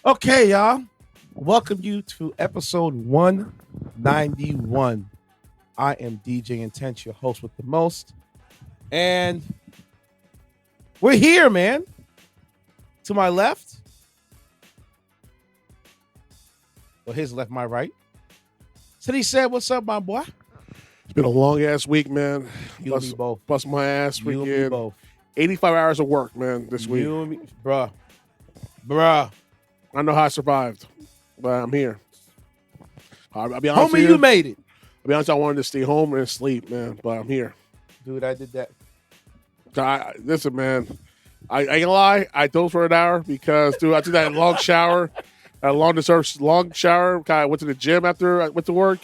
Okay, y'all. Welcome you to episode 191. I am DJ Intence, your host with the most. And we're here, man. To my left. Well, his left, my right. Ceddy said, "What's up, my boy?" It's been a long ass week, man. You and me both. Bust my ass You and me weekend. both. 85 hours of work, man, this week. You and me, bruh. Bruh. I know how I survived, but I'm here. I'll be honest with Homie, you made it. I'll be honest, I wanted to stay home and sleep, man, but I'm here. Dude, I did that. Listen, man, I ain't gonna lie. I dozed for an hour because, dude, I took that long shower. A long-deserved long shower. I went to the gym after I went to work.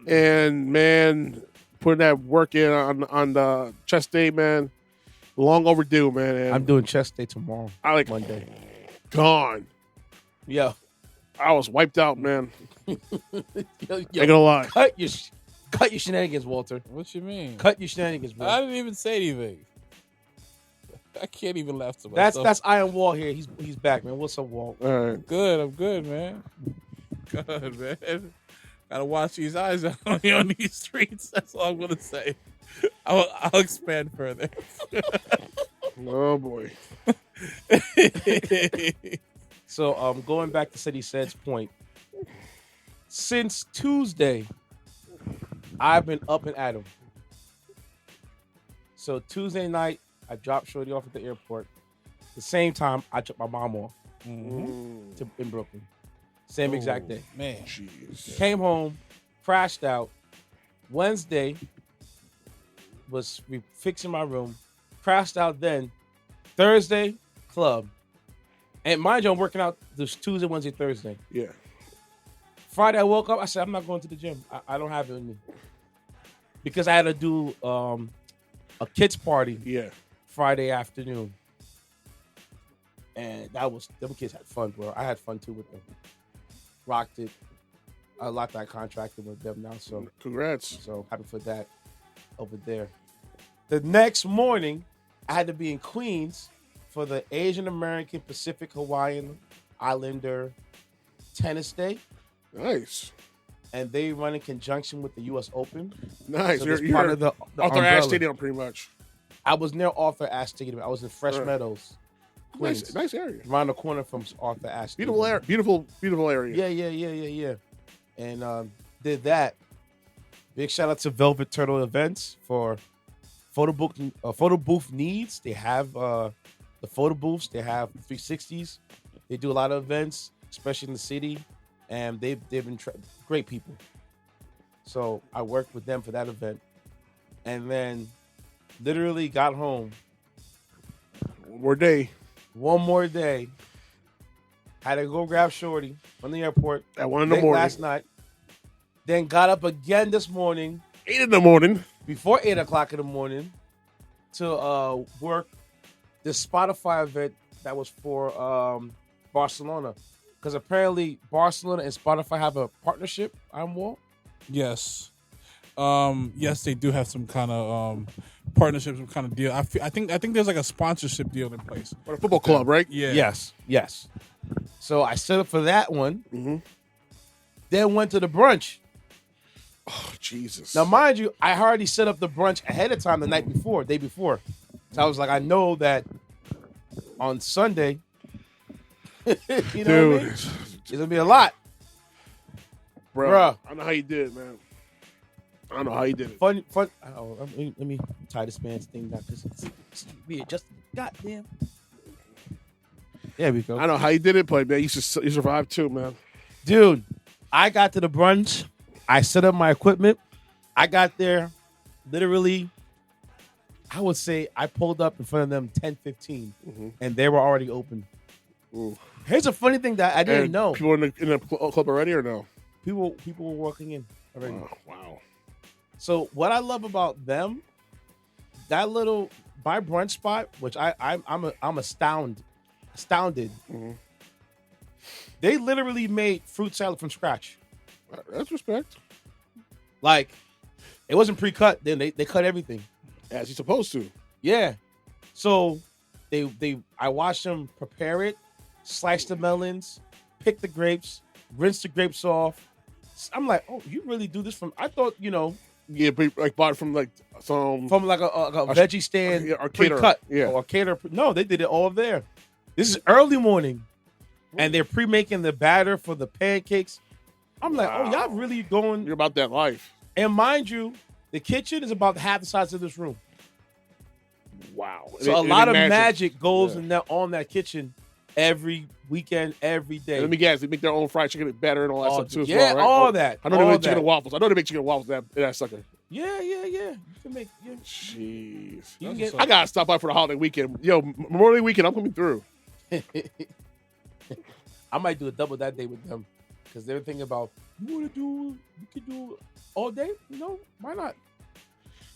And, man, putting that work in on the chest day, man, long overdue, man. And I'm doing chest day tomorrow. I like Monday. Gone. Yo. I was wiped out, man. Yo, Ain't gonna lie. Cut your shenanigans, Walter. What you mean? Cut your shenanigans, bro. I didn't even say anything. I can't even laugh to myself. That's Iron Walt here. He's back, man. What's up, Walt? All right. I'm good, man. Good, man. Gotta watch these eyes on these streets. That's all I'm gonna say. I'll expand further. Oh boy. So, going back to Ceddy said's point, since Tuesday, I've been up and at 'em. So Tuesday night, I dropped Shorty off at the airport. The same time, I took my mom off in Brooklyn. Same exact day. Man. Jeez. Came home, crashed out. Wednesday, was fixing my room. Crashed out then. Thursday, club. And mind you, I'm working out this Tuesday, Wednesday, Thursday. Yeah. Friday, I woke up. I said, I'm not going to the gym. I don't have it in me. Because I had to do a kids party Yeah. Friday afternoon. And them kids had fun, bro. I had fun too with them. Rocked it. I locked that contract with them now. Congrats. So happy for that over there. The next morning, I had to be in Queens for the Asian American Pacific Hawaiian Islander Tennis Day. Nice. And they run in conjunction with the U.S. Open. Nice. So you're that's part of the Arthur umbrella. Ashe Stadium, pretty much. I was near Arthur Ashe Stadium. I was in Fresh Meadows, Queens. Nice area. Around the corner from Arthur Ashe Stadium. Beautiful area. Beautiful area. Yeah. And did that. Big shout out to Velvet Turtle Events for photo booth needs. They have the photo booths. They have 360s. They do a lot of events, especially in the city, and they've been great people. So I worked with them for that event, and then literally got home. One more day. Had to go grab Shorty from the airport At 1 in the morning. last night. Then got up again this morning. 8 in the morning. Before 8 o'clock in the morning to work this Spotify event that was for Barcelona. Because apparently Barcelona and Spotify have a partnership, I'm Walt. Yes. Yes, they do have some kind of partnership, some kind of deal. I think there's like a sponsorship deal in place. Or a football club, right? Yeah. Yes. So I set up for that one. Mm-hmm. Then went to the brunch. Oh, Jesus. Now, mind you, I already set up the brunch ahead of time the day before. So I was like, I know that on Sunday, you know what I mean? It's going to be a lot. Bro, Bruh. I don't know how you did it, man. I don't know how you did it. Fun. Let me tie this man's thing down because it's weird. Just goddamn. There we go. I don't know how you did it, but man, you survived too, man. Dude, I got to the brunch. I set up my equipment. I got there literally, I would say I pulled up in front of them 10:15, and they were already open. Ooh. Here's a funny thing that I didn't And know. People in the club already or no? People were walking in already. Oh, wow. So what I love about them, that little my brunch spot, which I'm astounded. Mhm. They literally made fruit salad from scratch. That's respect. Like, it wasn't pre-cut. Then they cut everything. As you're supposed to. Yeah. So I watched them prepare it, slice the melons, pick the grapes, rinse the grapes off. I'm like, oh, you really do this from? I thought, Yeah, like bought from like some from like a veggie stand, or caterer. pre-cut, Yeah. or a caterer. No, they did it all there. This is early morning, and they're pre-making the batter for the pancakes. I'm like, oh, y'all really going? You're about that life. And mind you, the kitchen is about half the size of this room. Wow. So a lot of magic goes in on that kitchen every weekend, every day. And let me guess, they make their own fried chicken better and all that stuff too as yeah, well, right? all that. I know they make chicken and waffles. I know they make chicken and waffles that sucker. Yeah. You can make. Yeah. Jeez. You can get, I gotta stop by for the holiday weekend. Yo, Memorial Day weekend, I'm coming through. I might do a double that day with them because they're thinking about you can do all day. Why not?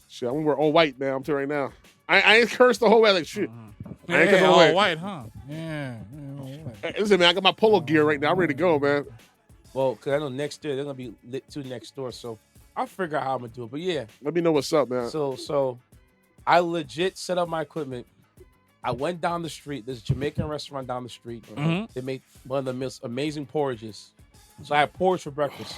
Shit, I'm gonna wear all white, man. I'm telling you right now. I ain't cursed the whole way. Like shit. I ain't Yeah, all all white, huh? Yeah. All white. Hey, listen, man, I got my polo gear right now. I'm ready to go, man. Well, because I know next year they're gonna be lit to next door, so I'll figure out how I'm gonna do it. But yeah, Let me know what's up, man. so I legit set up my equipment. I went down the street. There's a Jamaican restaurant down the street. They make one of the most amazing porridges. So I had porridge for breakfast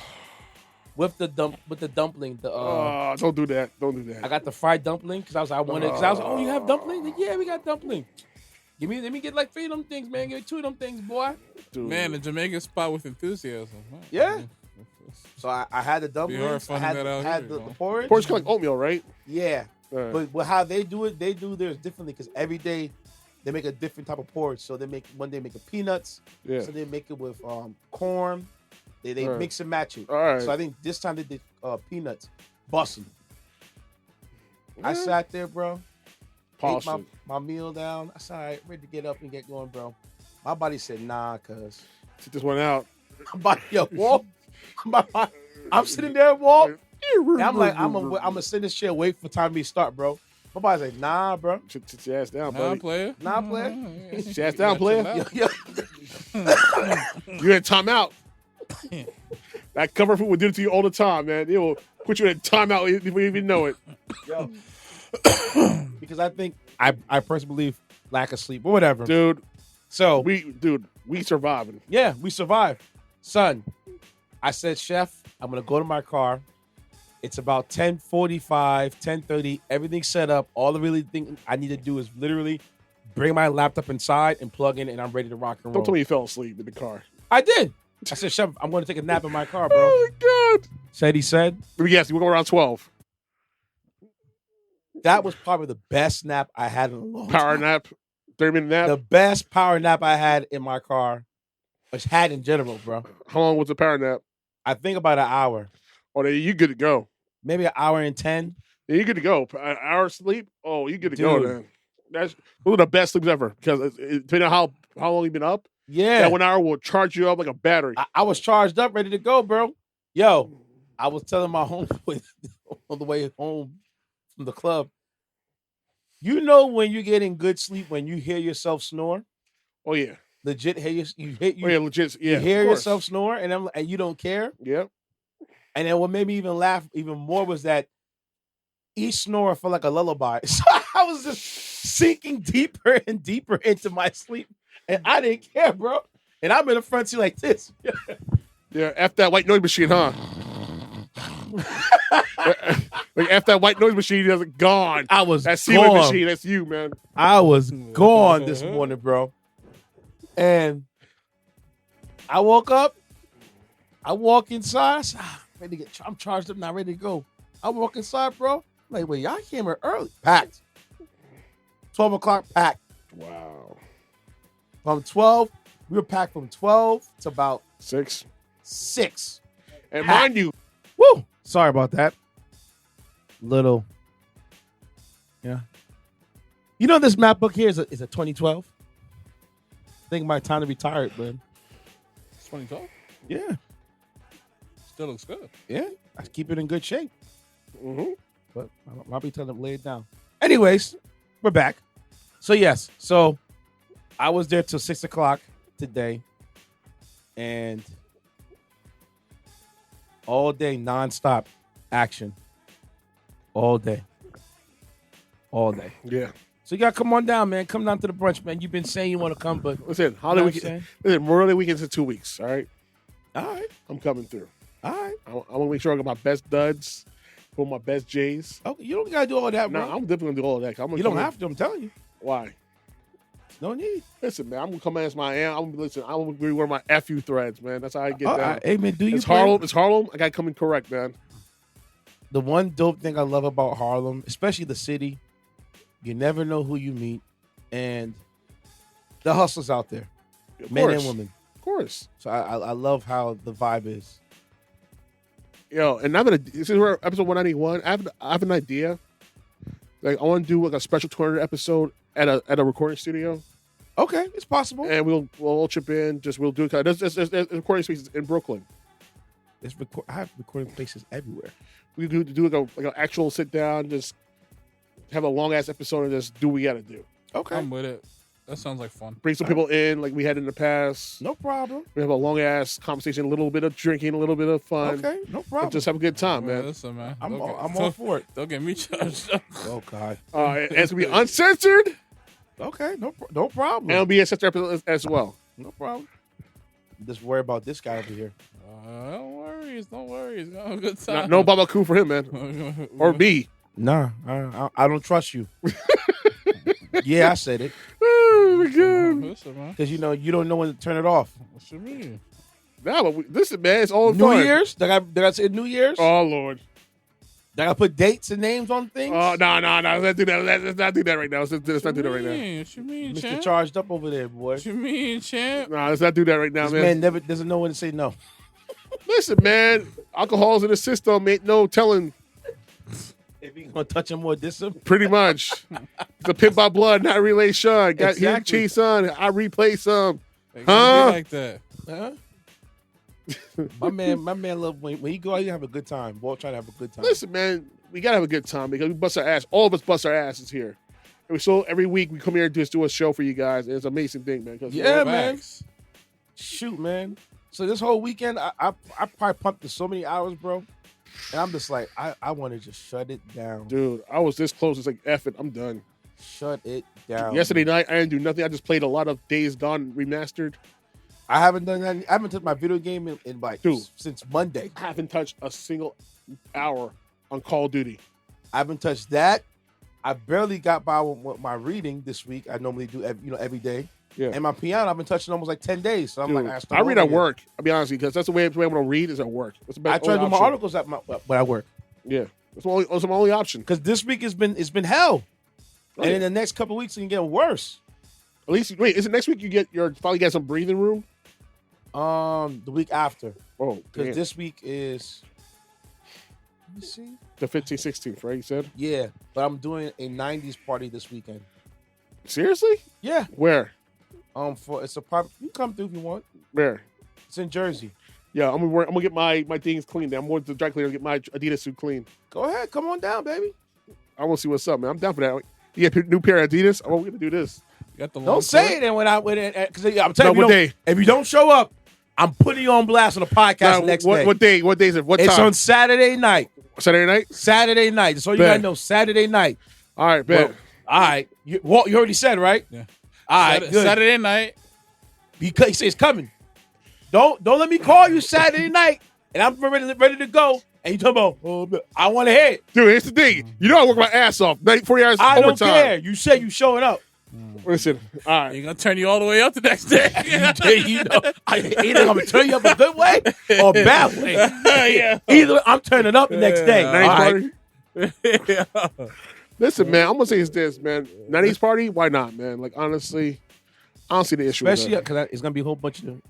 with the dumpling. Don't do that. Don't do that. I got the fried dumpling because I was like, oh, you have dumpling? Like, yeah, we got dumpling. Let me get like 3 of them things, man. Give me 2 of them things, boy. Dude. Man, the Jamaican spot with enthusiasm. Huh? Yeah. So I had the dumplings. I finding that out had here, the porridge. Porridge kind of like oatmeal, right? Yeah. Right. But how they do it, they do theirs differently because every day they make a different type of porridge. So one day make it peanuts. Yeah. So they make it with corn. They Right. mix and match it. All right. So I think this time they did peanuts. Bussin'. I sat there, bro. Ate my meal down. I said, all right, ready to get up and get going, bro. My body said, nah, cuz. Sit this one out. Walt. I'm sitting there, Walt. And I'm like, I'm gonna sit in this chair, wait for time to start, bro. My body's like, nah, bro. Sit your ass down, Nah, buddy. player. Nah, player. Sit your ass down, player. Yo. You in timeout. That cover food will do it to you all the time, man. It will put you in timeout before you even know it. Yo. Because I think I personally believe lack of sleep or whatever. Dude, So we surviving. yeah, we survived. Son, I said, Chef, I'm gonna go to my car. It's about 10:45, 10:30, everything's set up. All the really thing I need to do is literally bring my laptop inside and plug in, and I'm ready to rock and roll. Don't tell me you fell asleep in the car. I did. I said, Chef, I'm going to take a nap in my car, bro. Oh, my God. Said he said. Let me guess. We're going around 12. That was probably the best nap I had in a long Power time. nap. 30-minute nap. The best power nap I had in my car, which had in general, bro. How long was the power nap? I think about an hour. Oh, then you good to go. Maybe an hour and 10. Yeah, you good to go. An hour of sleep? Oh, you good to Dude. go, man. Those are the best sleeps ever. Because depending on how long you've been up, Yeah. that 1 hour will charge you up like a battery. I was charged up, ready to go, bro. Yo, I was telling my homeboy on the way home from the club, you know when you're getting good sleep when you hear yourself snore? Oh, yeah. Legit, you Oh, yeah, legit. Yeah, you hear of course. yourself snore, and you don't care. Yep. And then what made me even laugh even more was that each snore felt like a lullaby. So I was just sinking deeper and deeper into my sleep, and I didn't care, bro. And I'm in the front seat like this. Yeah, F that white noise machine, huh? Like, F that white noise machine is gone. I was That ceiling gone. machine, that's you, man. I was gone this morning, bro. And I woke up. I walk inside. I said, I'm charged up now, ready to go. I walk inside, bro. I'm like, wait, y'all came here early. Packed. 12 o'clock, packed. Wow. From 12, we were packed from 12 to about 6. 6. And Packed. mind you, Woo! Sorry about that. Little. Yeah. You know this MacBook here is a 2012? I think my time to retire it, man. 2012? Yeah. Still looks good. Yeah. I keep it in good shape. mm-hmm. But I'll be telling them to lay it down. Anyways, we're back. So yes, so I was there till 6 o'clock today, and all day nonstop action. All day. Yeah. So you gotta come on down, man. Come down to the brunch, man. You've been saying you want to come, but Listen, holiday weekend. Listen, Memorial Day weekend's in 2 weeks. All right. I'm coming through. All right. I want to make sure I got my best duds, put my best J's. Okay, you don't gotta do all that, bro. No, I'm definitely gonna do all of that. You don't have to. I'm telling you. Why? No need. Listen, man, I'm gonna come as my am. I'm gonna be one of my FU threads, man. That's how I get down. Hey, man, do you? It's Harlem. It's Harlem. I gotta come in correct, man. The one dope thing I love about Harlem, especially the city, you never know who you meet, and the hustlers out there, men and women. Of course. So I love how the vibe is. Yo, and this is where episode 191. I have an idea. Like, I want to do like a special tournament episode at a recording studio. Okay, it's possible. And we'll all chip in. We'll do it. There's recording spaces in Brooklyn. I have recording places everywhere. We do like an actual sit down, just have a long ass episode and just do what we gotta do. Okay, I'm with it. That sounds like fun. Bring some people in like we had in the past. No problem. We have a long ass conversation, a little bit of drinking, a little bit of fun. Okay, no problem. Just have a good time, man. Listen, man. I'm all for it. Don't get me charged up. Oh God. It's gonna be uncensored. Okay, no problem. And it'll be a censored episode as well. No problem. Just worry about this guy over here. Don't worry. It's a good time. No Baba Coup for him, man. Or me. Nah, I don't trust you. Yeah, I said it. Oh my God. Listen, man. Because you don't know when to turn it off. What you mean? Nah, but listen, man, it's all New fun. Year's? Did I say New Year's? Oh Lord. Did I put dates and names on things? Oh no. Let's do that. Let's not do that right now. Let's not do that right now. What you mean, Mr. champ? Charged up over there, boy. What you mean, champ? Nah, let's not do that right now, This man. man never doesn't know when to say no. Listen, man, alcohol's in the system. Ain't no telling. If you gonna touch him or diss him, Pretty much. It's a pimp by blood, not relation. Got Exactly. he chase son. I replay some. It Huh? be like that. huh? my man love when he go out, he have a good time. Walt trying to have a good time. Listen, man, we gotta have a good time because we bust our ass. All of us bust our asses here. And every week we come here and just do a show for you guys. And it's an amazing thing, man. Yeah, man. Facts. Shoot, man. So this whole weekend, I probably pumped in so many hours, bro. And I'm just like, I want to just shut it down. Dude, I was this close. It's like, F it, I'm done. Shut it down. Yesterday night, I didn't do nothing. I just played a lot of Days Gone remastered. I haven't done that. I haven't touched my video game in like since Monday. I haven't touched a single hour on Call of Duty. I haven't touched that. I barely got by with my reading this week. I normally do every day. Yeah. And my piano, I've been touching almost like 10 days. So I'm Dude, like, I read at work. I'll be honest with you, because that's the way I'm going to read is at work. That's the best I try to do my option. articles but I work. Yeah. That's my only option. Because this week it's been hell. Oh, and yeah. in the next couple of weeks, it can get worse. At least, wait, is it next week you finally get some breathing room? The week after. Oh, Because this week is, let me see. the 15th, 16th, right? You said? Yeah, but I'm doing a 90s party this weekend. Seriously? Yeah. Where? It's a private. You can come through if you want. Where? It's in Jersey. Yeah, I'm gonna get my things cleaned. I'm going to the dry cleaner and get my Adidas suit clean. Go ahead, come on down, baby. I want to see what's up, man. I'm down for that. You get a new pair of Adidas? Oh, we're gonna do this. You got the long Don't say cord? it then when I went in, because I'm telling No, you, if you don't show up, I'm putting you on blast on the podcast Nah, next day. What day? What day is it? What It's time? on Saturday night. Saturday night? Saturday night. That's all you Bet. gotta know. Saturday night. All right, bet. Well, all right. Walt, you already said, right? Yeah. All right, good. Saturday night. He says it's coming. Don't let me call you Saturday night and I'm ready to go. And you talk about, I want to hear it. Dude, here's the thing. You know I work my ass off. 40 hours I overtime. don't care. You said you showing up. Listen, all right. You're going to turn you all the way up the next day. Either I'm gonna turn you up a good way or a bad way. Yeah. Either I'm turning up the next day. Nice All party. right. Listen, man, I'm gonna say it's this, man. 90s party, why not, man? Like, honestly, I don't see the issue. Especially with that. because it's gonna be a whole bunch of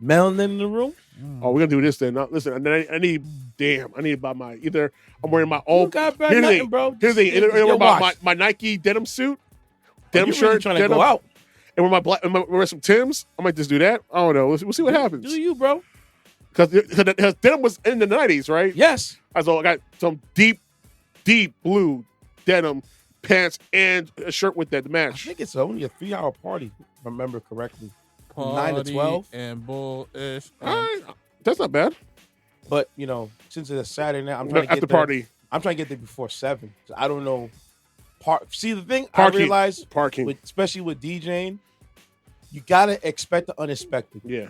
melanin in the room. Oh, we're gonna do this then. Now, listen, I need to buy my either. I'm wearing my old. got bad Here's the nothing, thing, bro. Here's the thing. Either Your about watch. my Nike denim suit, You denim really shirt, trying to denim, go out. and wear my black, wear some Tims. I might just do that. I don't know. We'll see what happens. Do you, bro? Because denim was in the 90s, right? Yes. I got some deep blue denim pants and a shirt with that to I match. think it's only a 3-hour party, if I remember correctly. From 9 to Party 12. and bullish. All right, that's not bad. But since it's a Saturday night, I'm trying to After get there. party. I'm trying to get there before 7. So I don't know. See, the thing Parking. I realized, Parking. especially with DJing, you gotta expect the unexpected. Yeah.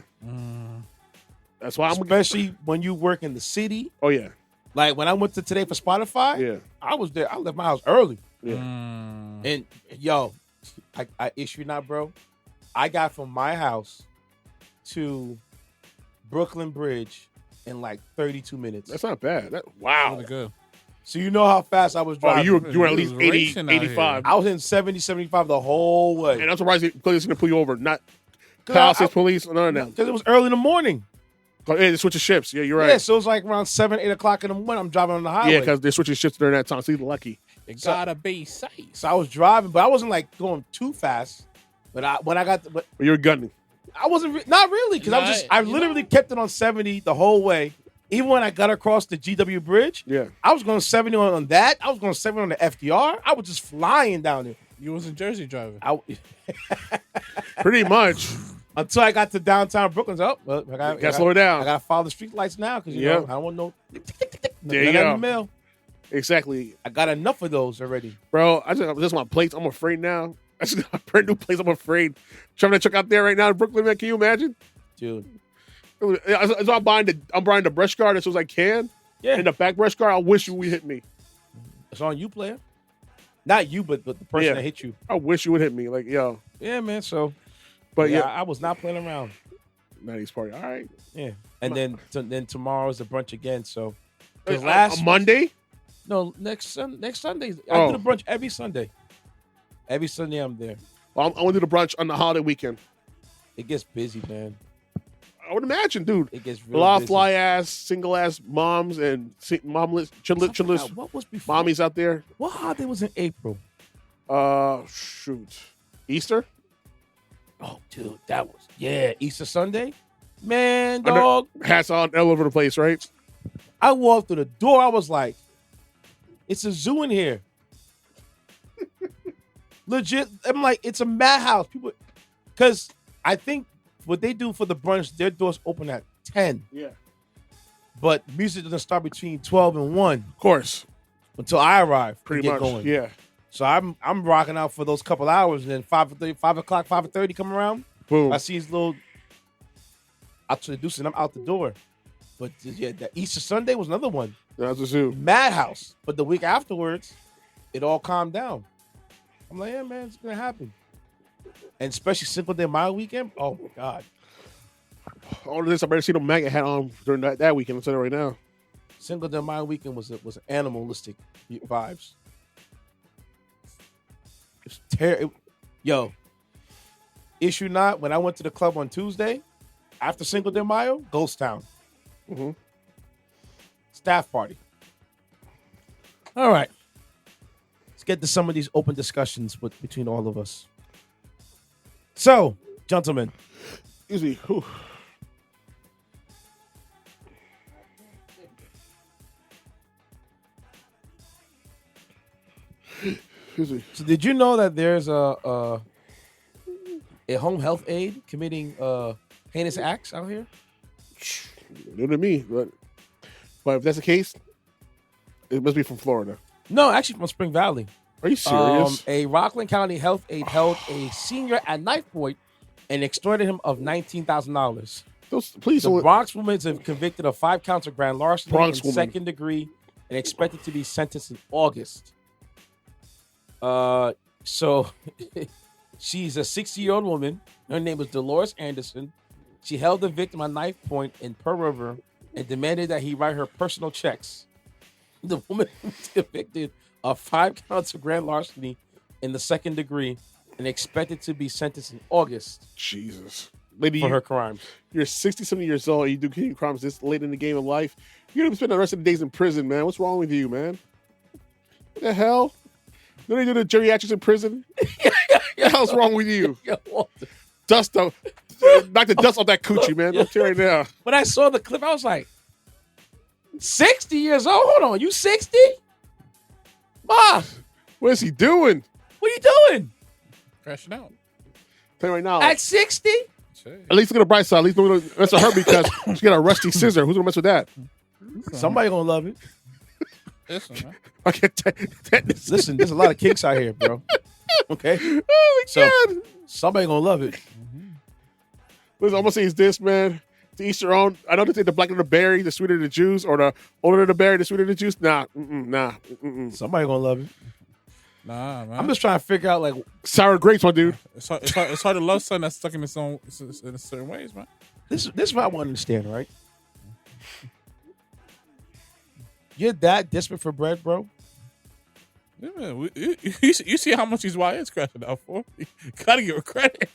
That's why Especially when you work in the city. Oh yeah. Like when I went to today for Spotify, Yeah. I was there. I left my house early. Yeah. And yo, I issue not, bro. I got from my house to Brooklyn Bridge in like 32 minutes. That's not bad. Wow. Really good. So you know how fast I was Oh, driving. you were at least was 80, racing out 85. I was in 70, 75 the whole way. And I'm surprised the police going to pull you over. Not Palisades police. None of them. Because it was early in the morning. Yeah, they switching shifts. Yeah, you're right. Yeah, so it was like around 7, 8 o'clock in the morning. I'm driving on the highway. Yeah, because they're switching shifts during that time. So you're lucky. You gotta be safe. So I was driving, but I wasn't like going too fast. But when I got, but You were gunning. I wasn't not really because I literally kept it on 70 the whole way. Even when I got across the GW Bridge, Yeah. I was going 70 on that. I was going 70 on the FDR. I was just flying down there. You was in Jersey driving. Pretty much. Until I got to downtown Brooklyn. Oh, well, I Gotta slow it down. I got to follow the street lights now because, you Yeah. know, I don't want no There you none go. in the mail. Exactly. I got enough of those already. Bro, I just my plates. I'm afraid now. I just got a brand new place. I'm afraid. Trying to check out there right now in Brooklyn, man. Can you imagine? Dude. As I'm buying the brush guard as soon as I can. Yeah. And the back brush guard, I wish you would hit me. It's on you, player. Not you, but the person Yeah. that hit you. I wish you would hit me. Like, yo. Yeah, man. So, But yeah. I was not playing around. 90s party. All right. Yeah. And then tomorrow is the brunch again. So, On last Monday? No, next Sunday. I Oh. do the brunch every Sunday. Every Sunday I'm there. Well, I want to do the brunch on the holiday weekend. It gets busy, man. I would imagine, dude. It gets A really lot of busy. fly ass, single ass moms and momless, chillers, What was before? mommies out there. What holiday was in April? Shoot. Easter? Oh, dude, that was Easter Sunday. Man, dog. Hats on all over the place, right? I walked through the door. I was like, "It's a zoo in here." Legit, I'm like, it's a madhouse. People, because I think what they do for the brunch, their doors open at 10, Yeah. but music doesn't start between 12 and 1 Of course. until I arrive. and Pretty get much. going. Yeah. So I'm rocking out for those couple hours, and then 5 o'clock, 5:30 come around. Boom. I see his little. I introduce and I'm out the door. But yeah, the Easter Sunday was another one. That's a zoo. Madhouse. But the week afterwards, it all calmed down. I'm like, yeah, man, it's gonna happen. And especially Cinco de Mayo weekend. Oh my God. All of this, I better see the maggot hat on during that weekend. I'm telling you right now. Cinco de Mayo weekend was animalistic vibes. It's Yo, issue not, when I went to the club on Tuesday, after Cinco de Mayo, Ghost Town. Mhm. Staff party. All right. Let's get to some of these open discussions between all of us. So, gentlemen, Easy. Whew. Easy. so did you know that there's a home health aide committing heinous acts out here? New to me, but if that's the case, it must be from Florida. No, actually from Spring Valley. Are you serious? A Rockland County health aide held a senior at knife point and extorted him of $19,000. Please, The Bronx woman is convicted of 5 counts of grand larceny Bronx in woman. second degree and expected to be sentenced in August. So she's a 60-year-old woman. Her name is Dolores Anderson. She held the victim at knife point in Pearl River and demanded that he write her personal checks. The woman was convicted of 5 counts of grand larceny in the second degree and expected to be sentenced in August Jesus. Lady, for her crimes. you're 60-something years old and you do heinous crimes this late in the game of life. You're going to spend the rest of the days in prison, man. What's wrong with you, man? What the hell? Don't they do the geriatrics in prison? What the hell's wrong with you? Dust up. Knock the dust off that coochie, man. I'm telling you right now. When I saw the clip, I was like, 60 years old? Hold on, you 60? Ma, What is he doing? what are you doing? Crashing out. Tell you right now. At 60? At least look at the bright side. At least don't mess with her because she got a rusty scissor. Who's gonna mess with that? Somebody gonna love it. Listen, man. I can't tetanus. Listen, there's a lot of kinks out here, bro. Okay, Oh my God. somebody gonna love it. Listen, I'm gonna say is this, man. To each their own. I know they say the blacker the berry, the sweeter the juice, or the older the berry, the sweeter the juice. Nah. Somebody gonna love it. Nah, man. I'm just trying to figure out like Sour grapes, my dude. It's hard to love something that's stuck in its own in certain ways, man. this is what I want to understand, right? You're that desperate for bread, bro? Yeah, man. You see how much these YNs crashing out for? You gotta give her credit.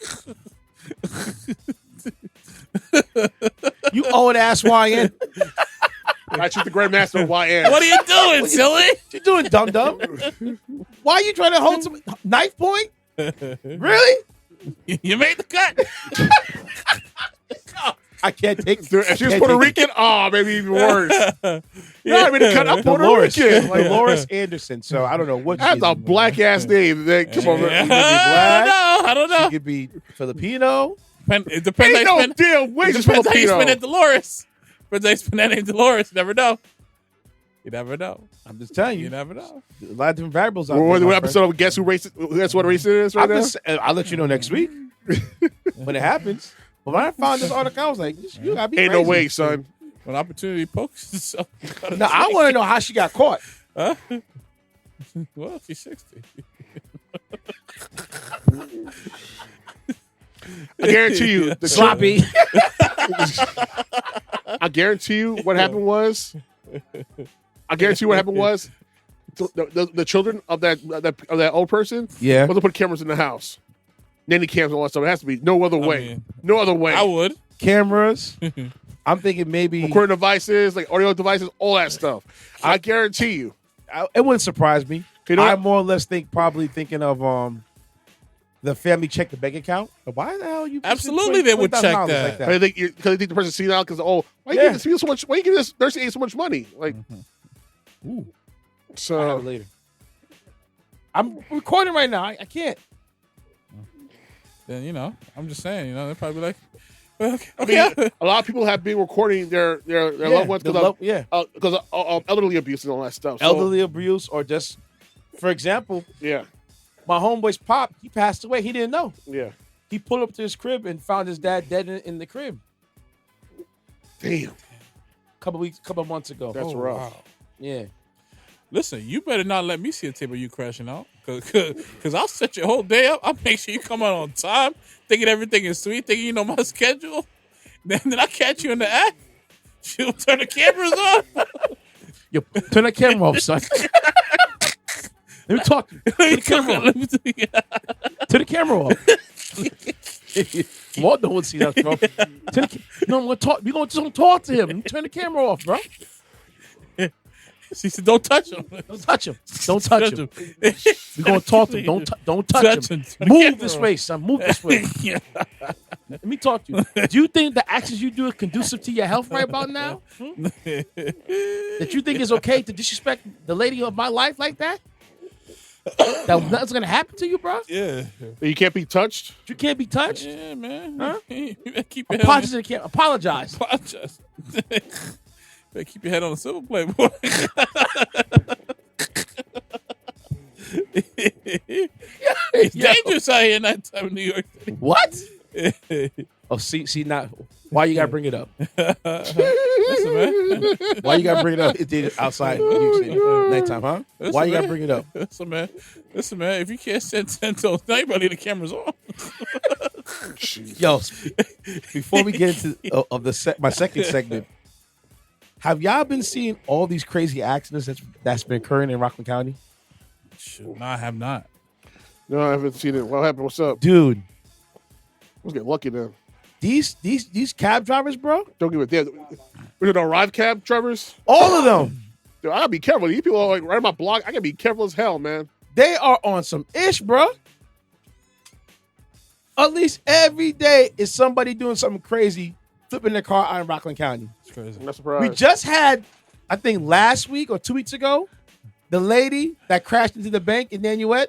You old ass YN. I shoot the grandmaster of YN. What are you doing, silly? What you doing, dum dum? Why are you trying to hold some knife point? Really? You made the cut. I can't take. Dude, if she was Puerto Rican, maybe even worse. Yeah, I mean, cut out Puerto Dolores, Rican. like Dolores Anderson. So I don't know what. That's a black ass name. Come on, man. black. I don't know. She could be Filipino. It depends. Ain't no damn way she's Depends how you Filipino. spin at Dolores. Depends how you spin that name Dolores. You never know. You never know. I'm just telling You you. never know. A lot of different variables out What there. my episode of Guess Who Race? Guess what race it is right now? I'll let you know next week when it happens. But when I found this article, I was like, "You gotta be Ain't crazy. no way, son. When opportunity pokes itself. No, I want to know how she got caught. Huh? Well, she's 60. I guarantee you, the Sloppy. I guarantee you, what happened was. I guarantee you, what happened was. The children of that old person, Yeah. was to put cameras in the house, nanny cams and all that stuff. It has to be no other way. mean, No other way. I would. Cameras. I'm thinking maybe Recording devices, like audio devices, all that stuff. I guarantee you. it wouldn't surprise me. You know I what? more or less probably thinking of the family check the bank account. Why the hell you? Absolutely, they would check $20,000 that. like Because they think the person's seen out because why you Yeah. give this people so much? Why you give this nursing aide so much money? Like, Ooh, I have so it later. I'm recording right now. I can't. Then, I'm just saying, they'll probably be like, well, okay. I mean, a lot of people have been recording their loved ones because of elderly abuse and all that stuff. So, Elderly abuse, or just, for example, yeah, my homeboy's pop. He passed away. He didn't know. yeah. He pulled up to his crib and found his dad dead in the crib. Damn, Couple months ago. that's rough. Wow. Yeah. Listen, you better not let me see a tape of you crashing out. Because I'll set your whole day up. I'll make sure you come out on time, thinking everything is sweet, thinking you know my schedule. Then I catch you in the act. She'll turn the cameras on. Yo, turn that camera off, son. Let me talk. Turn the camera off. Turn the camera off. Walt don't want to see that, bro. We're gonna talk to him. Turn the camera off, bro. She said, "Don't touch him. Don't touch him. Don't touch him. We're gonna talk to him. Don't touch him. Turn the Move camera this off. way, son. Move this way. Let me talk to you. Do you think the actions you do are conducive to your health right about now? That you think it's okay to disrespect the lady of my life like that? That nothing's gonna happen to you, bro? Yeah. You can't be touched. You can't be touched? Yeah, man. Huh? You better keep your head Apologize to the camera. Apologize. Apologize. Better keep your head on the silver plate, boy. It's dangerous out here in that time in New York City. What? Oh, see, now, why you gotta bring it up? Listen, man. Why you gotta bring it up? It did outside New York City, nighttime, huh? Why you gotta bring it up? Listen, man. If you can't send Santos, now you better leave the cameras on. Yo, before we get into my second segment, have y'all been seeing all these crazy accidents that's been occurring in Rockland County? No, I have not. No, I haven't seen it. What happened? What's up? Dude, Let's get lucky now. these cab drivers, bro, Don't give a damn. We're gonna arrive cab drivers. all of them, Dude, I gotta be careful. These people are like right on my block. I gotta be careful as hell, man. they are on some ish, bro. At least every day is somebody doing something crazy, flipping their car out in Rockland County. It's crazy. I'm not surprised. We just had, I think last week or 2 weeks ago, the lady that crashed into the bank in Nanuet.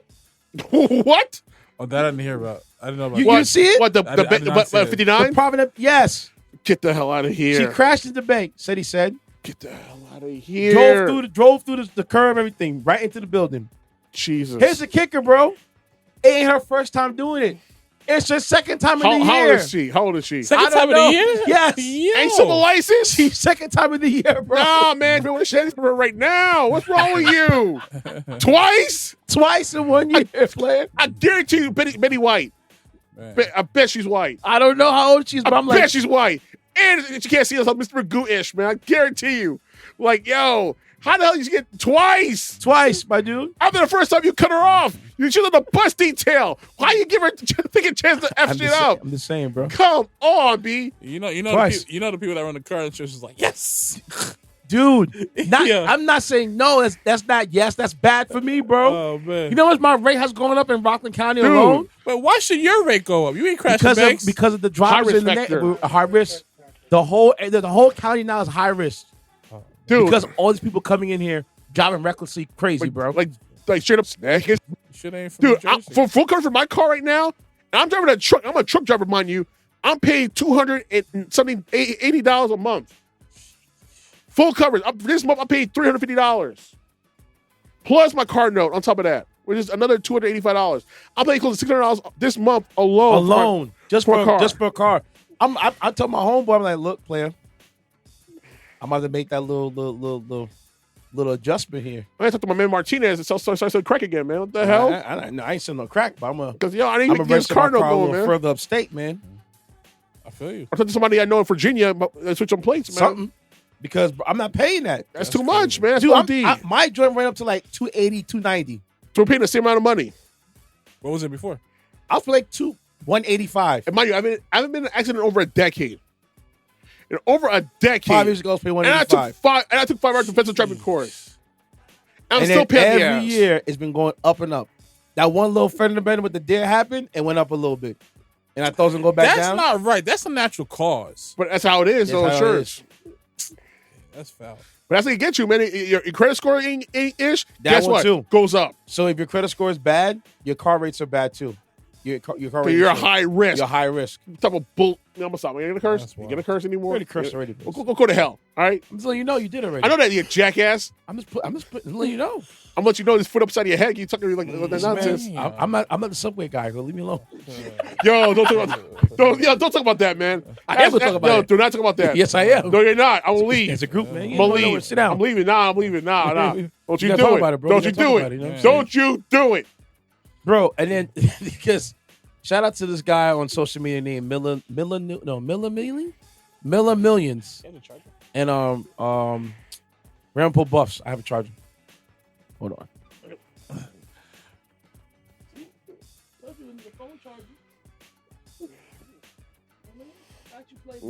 What? Oh, that I didn't hear about. I didn't know about You that. see it? What the I did not see it. 59? The Provident, yes. Get the hell out of She here. crashed into the bank. Ceddy said Get the hell out of here. Drove through the curb, everything, right into the building. Jesus. Here's the kicker, bro. It ain't her first time doing it. It's her second time in the year. How old is she? Second time of the year? Yes. Yo. Ain't civil license? She's second time of the year, bro. Nah, man. You want to share this for her right now. What's wrong with you? Twice? Twice in 1 year, man. I guarantee you, Betty White. I bet she's white. I don't know how old she is, but I'm bet like, she's white. And she can't see us like Mr. Magoo-ish, man. I guarantee you. Like, yo, how the hell did you get twice? Twice, my dude. After the first time you cut her off, you should have the bus detail. Why you give her a chance to F shit up? I'm just saying, bro. Come on, B. You know Twice. the people that run the car insurance is like, yes. Dude, Yeah. I'm not saying no. That's not yes. That's bad for me, bro. Oh man. You know what my rate has gone up in Rockland County alone? But why should your rate go up? You ain't crashing banks. Because of the drivers High in the risk neighborhood. factor. High risk. The whole county now is high risk. Dude. Because all these people coming in here driving recklessly crazy, bro. Like straight up snack. Shit ain't from Dude, New Jersey. for full coverage for my car right now, and I'm driving a truck. I'm a truck driver, mind you. I'm paying $280 a month. Full coverage. This month, I'm paying $350. Plus my car note on top of that, which is another $285. I'm paying close to $600 this month alone. Just for a car. Just for a car. I told my homeboy, I'm like, look, player, I'm about to make that little adjustment here. I talked to my man Martinez and starts to crack again, man. What the hell? I ain't selling no crack, but I'm a Because I didn't even get his register car my note car a going, little man. further upstate, man. I feel you. I talked to somebody I know in Virginia, switch on plates, man. Something. Because I'm not paying that. That's too much, man. That's Dude, OD. my joint went up to like 280, 290. So we're paying the same amount of money. What was it before? I was for like 185. And mind you, I haven't been in an accident in over a decade. In over a decade. 5 years ago, I was paying and I 185. took 5 hours defensive driving course. I'm And still then paying the every ass. year, it's been going up and up. That one little fender bender with the deer happened and went up a little bit. And I thought it was going to go back That's down. not right. That's a natural cause. But that's how it is, That's though, how it insurance. That's foul. But that's how you get you, man. Your credit score ain't ish. That Guess one what? too. Goes up. So if your credit score is bad, your car rates are bad too. Your car So rates you're are- high risk. You're high risk. Type of bull. I'm gonna stop. You gonna curse? That's You wild. gonna curse anymore? You already cursed already, Go, bitch. go to hell. All right. I'm just letting you know you did already. I know that, you jackass. I'm just letting you know. I'm gonna let you know this foot upside your head. You talking to me like that nonsense? Man. I'm not the subway guy. Go leave me alone. Yo, don't talk about. Don't talk about that, man. I am gonna talk about it. Do not talk about that. Yes, I am. No, you're not. I will leave. It's a group, man. You I'm gonna ain't going nowhere. leave. Sit down. I'm leaving. Nah, I'm leaving. Nah. Don't you gotta do talk it. about it, bro. Don't You you gotta do talk it. about it, you know what I'm Don't you do it. Bro, and then because shout out to this guy on social media named Miller Millions and Rampo Buffs. I have a charger. Hold on.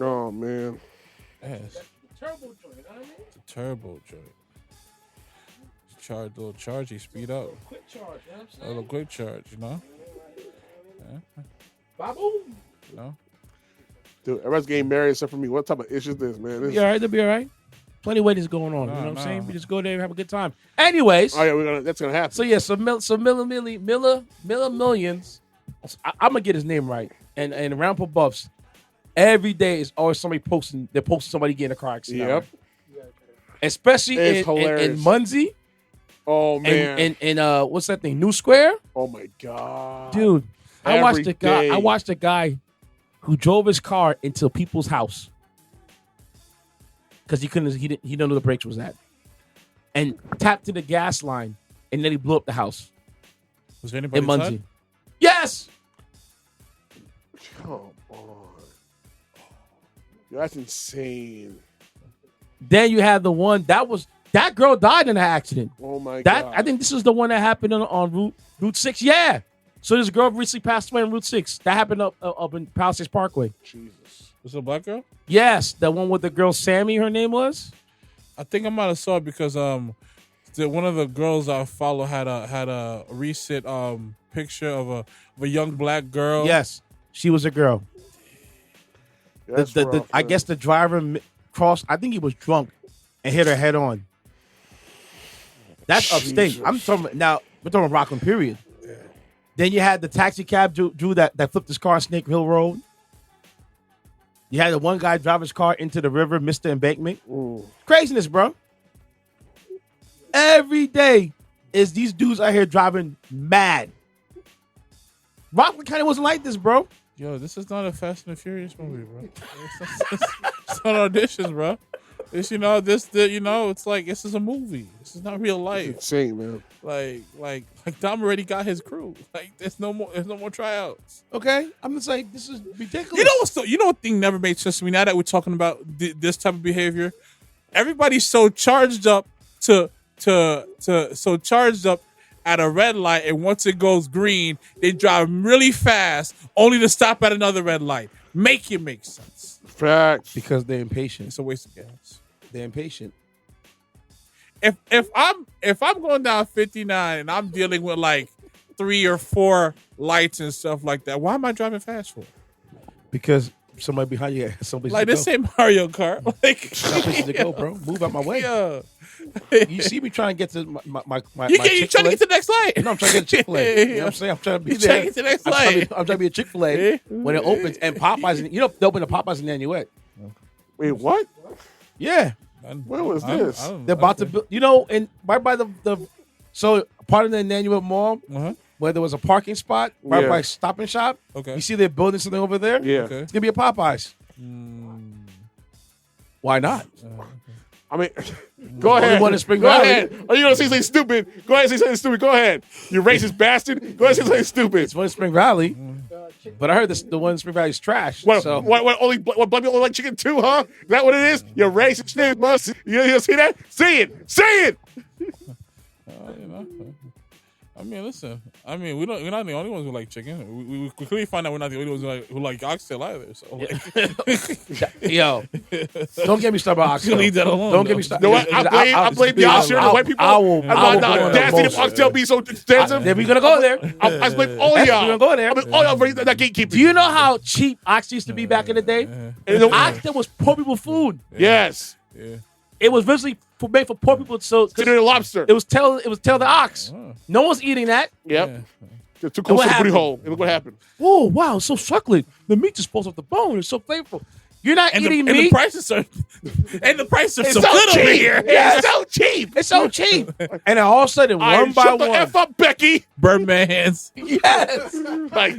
Oh man. Yes. Turbo joint, you know what I mean? The turbo joint. Little charge, speed up. Quick charge, you know what I'm A saying? little quick charge, you know? Babu. You know? Dude, everybody's getting married except for me. What type of issue is this, man? This Be all right. They'll be all right. Plenty of weddings going on. You know what I'm Nah. saying? We just go there and have a good time. Anyways. Oh yeah, that's gonna happen. So yeah, Miller Millions. I'm gonna get his name right. And Rampo Buffs. Every day is always somebody posting. They're posting somebody getting a car accident. Yep. Especially It's in hilarious. Muncie Oh man. and what's that thing? New Square, Oh my god. dude. I watched Every a guy. day. I watched a guy who drove his car into people's house because he didn't know the brakes was at, and tapped to the gas line, and then he blew up the house Was there anybody in Muncie. inside? Come Yes. on. Yo, that's insane. Then you have the one that girl died in an accident. Oh my That god. I think this is the one that happened on Route 6. Yeah. So this girl recently passed away on Route 6. That happened up in Palisades Parkway. Jesus. Was it a black girl? Yes, the one with the girl Sammy. Her name was. I think I might have saw it because one of the girls I follow had a recent picture of a young black girl. Yes, she was a girl. That's The rough, I man. guess the driver crossed. I think he was drunk and hit her head on. That's upstate. Jesus. I'm talking now. We're talking Rockland, period. Then you had the taxi cab Drew that flipped his car on Snake Hill Road. You had the one guy drive his car into the river, missed the embankment. Ooh. Craziness, bro. Every day is these dudes out here driving mad. Rockland County wasn't like this, bro. Yo, this is not a Fast and the Furious movie, bro. It's not auditions, bro. It's it's like this is a movie. This is not real life. It's insane, man. Like Dom already got his crew. Like there's no more tryouts. Okay, I'm just like, this is ridiculous. You know what thing never made sense to me now that we're talking about this type of behavior? Everybody's so charged up at a red light, and once it goes green, they drive really fast only to stop at another red light. Make sense. Facts. Because they're impatient. It's a waste of gas. They're impatient. If I'm going down 59 and I'm dealing with like 3 or 4 lights and stuff like that, why am I driving fast for? Because somebody behind you has somebody Like to this go. ain't Mario Kart. Like Places to go, bro. Move out my way. yeah. You see me trying to get to my You Chick-fil-A? trying to get to the next light. No, I'm trying to get to Chick-fil-A. You know what I'm saying? I'm trying to be You there. trying to get to the next light. I'm trying to be a Chick-fil-A when it opens and Popeyes. You know, they open the Popeyes in Nanuet. Wait, what? Yeah. When was this? They're about to build, and right by so part of the Nanuet Mall, where there was a parking spot right Yeah. by Stop and Shop. Okay. You see they're building something over there? Yeah. Okay. It's going to be a Popeyes. Why not? I mean, go ahead. one in Spring Go Valley. ahead. Are you going to say something stupid? Go ahead and say something stupid. Go ahead. You racist bastard. Go ahead and say something stupid. It's one in Spring Valley. But I heard the one in Spring Valley is trash. What, so. what black people only like chicken too, huh? Is that what it is? You racist shit, must. You see that? Say it. Say it. I mean, listen. I mean, we're not the only ones who like chicken. We clearly find out we're not the only ones who like oxtail either. So, Yo, don't get me started about Oxtail. leave that alone. Don't get me started. You know what? I blame the Oxtail and the white people. I will the go on audacity of emotion. Oxtail being so extensive. Then we're going to go there. I blame all of We're y'all. gonna go there. I blame all y'all for that gatekeeping. Do you know how cheap Oxtail used to be back in the day? Oxtail was poor people food. Yes. yeah. It was originally made for poor people. So Consider it lobster. it was tail the ox. No one's eating that. Yep. They're too close what to the booty happened? hole. And look what happened. Oh wow, it's so succulent. The meat just falls off the bone. It's so flavorful. You're not eating And meat. the prices are so so good over cheap. here. Yeah, it's so cheap. It's so cheap. And then all of a sudden, one by shut the one. F up, Becky. Birdman hands. Yes. Like,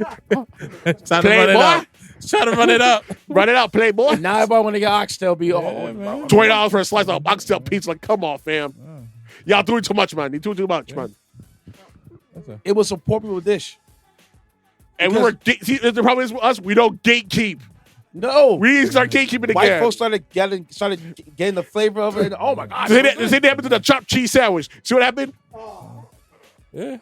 Trying to run it up. Trying to run it up. run it out, playboy. Now everybody want to get oxtail. Man. $20 for a slice of oxtail pizza. Like, come on, fam. Y'all doing too much, man. You doing too much, man. It was a poor people dish. And we were. See, the problem is with us. We don't gatekeep. No, We need to start gatekeeping white again. folks started getting the flavor of it. Oh my god! See that happened to the chopped cheese sandwich. See what happened? Yeah.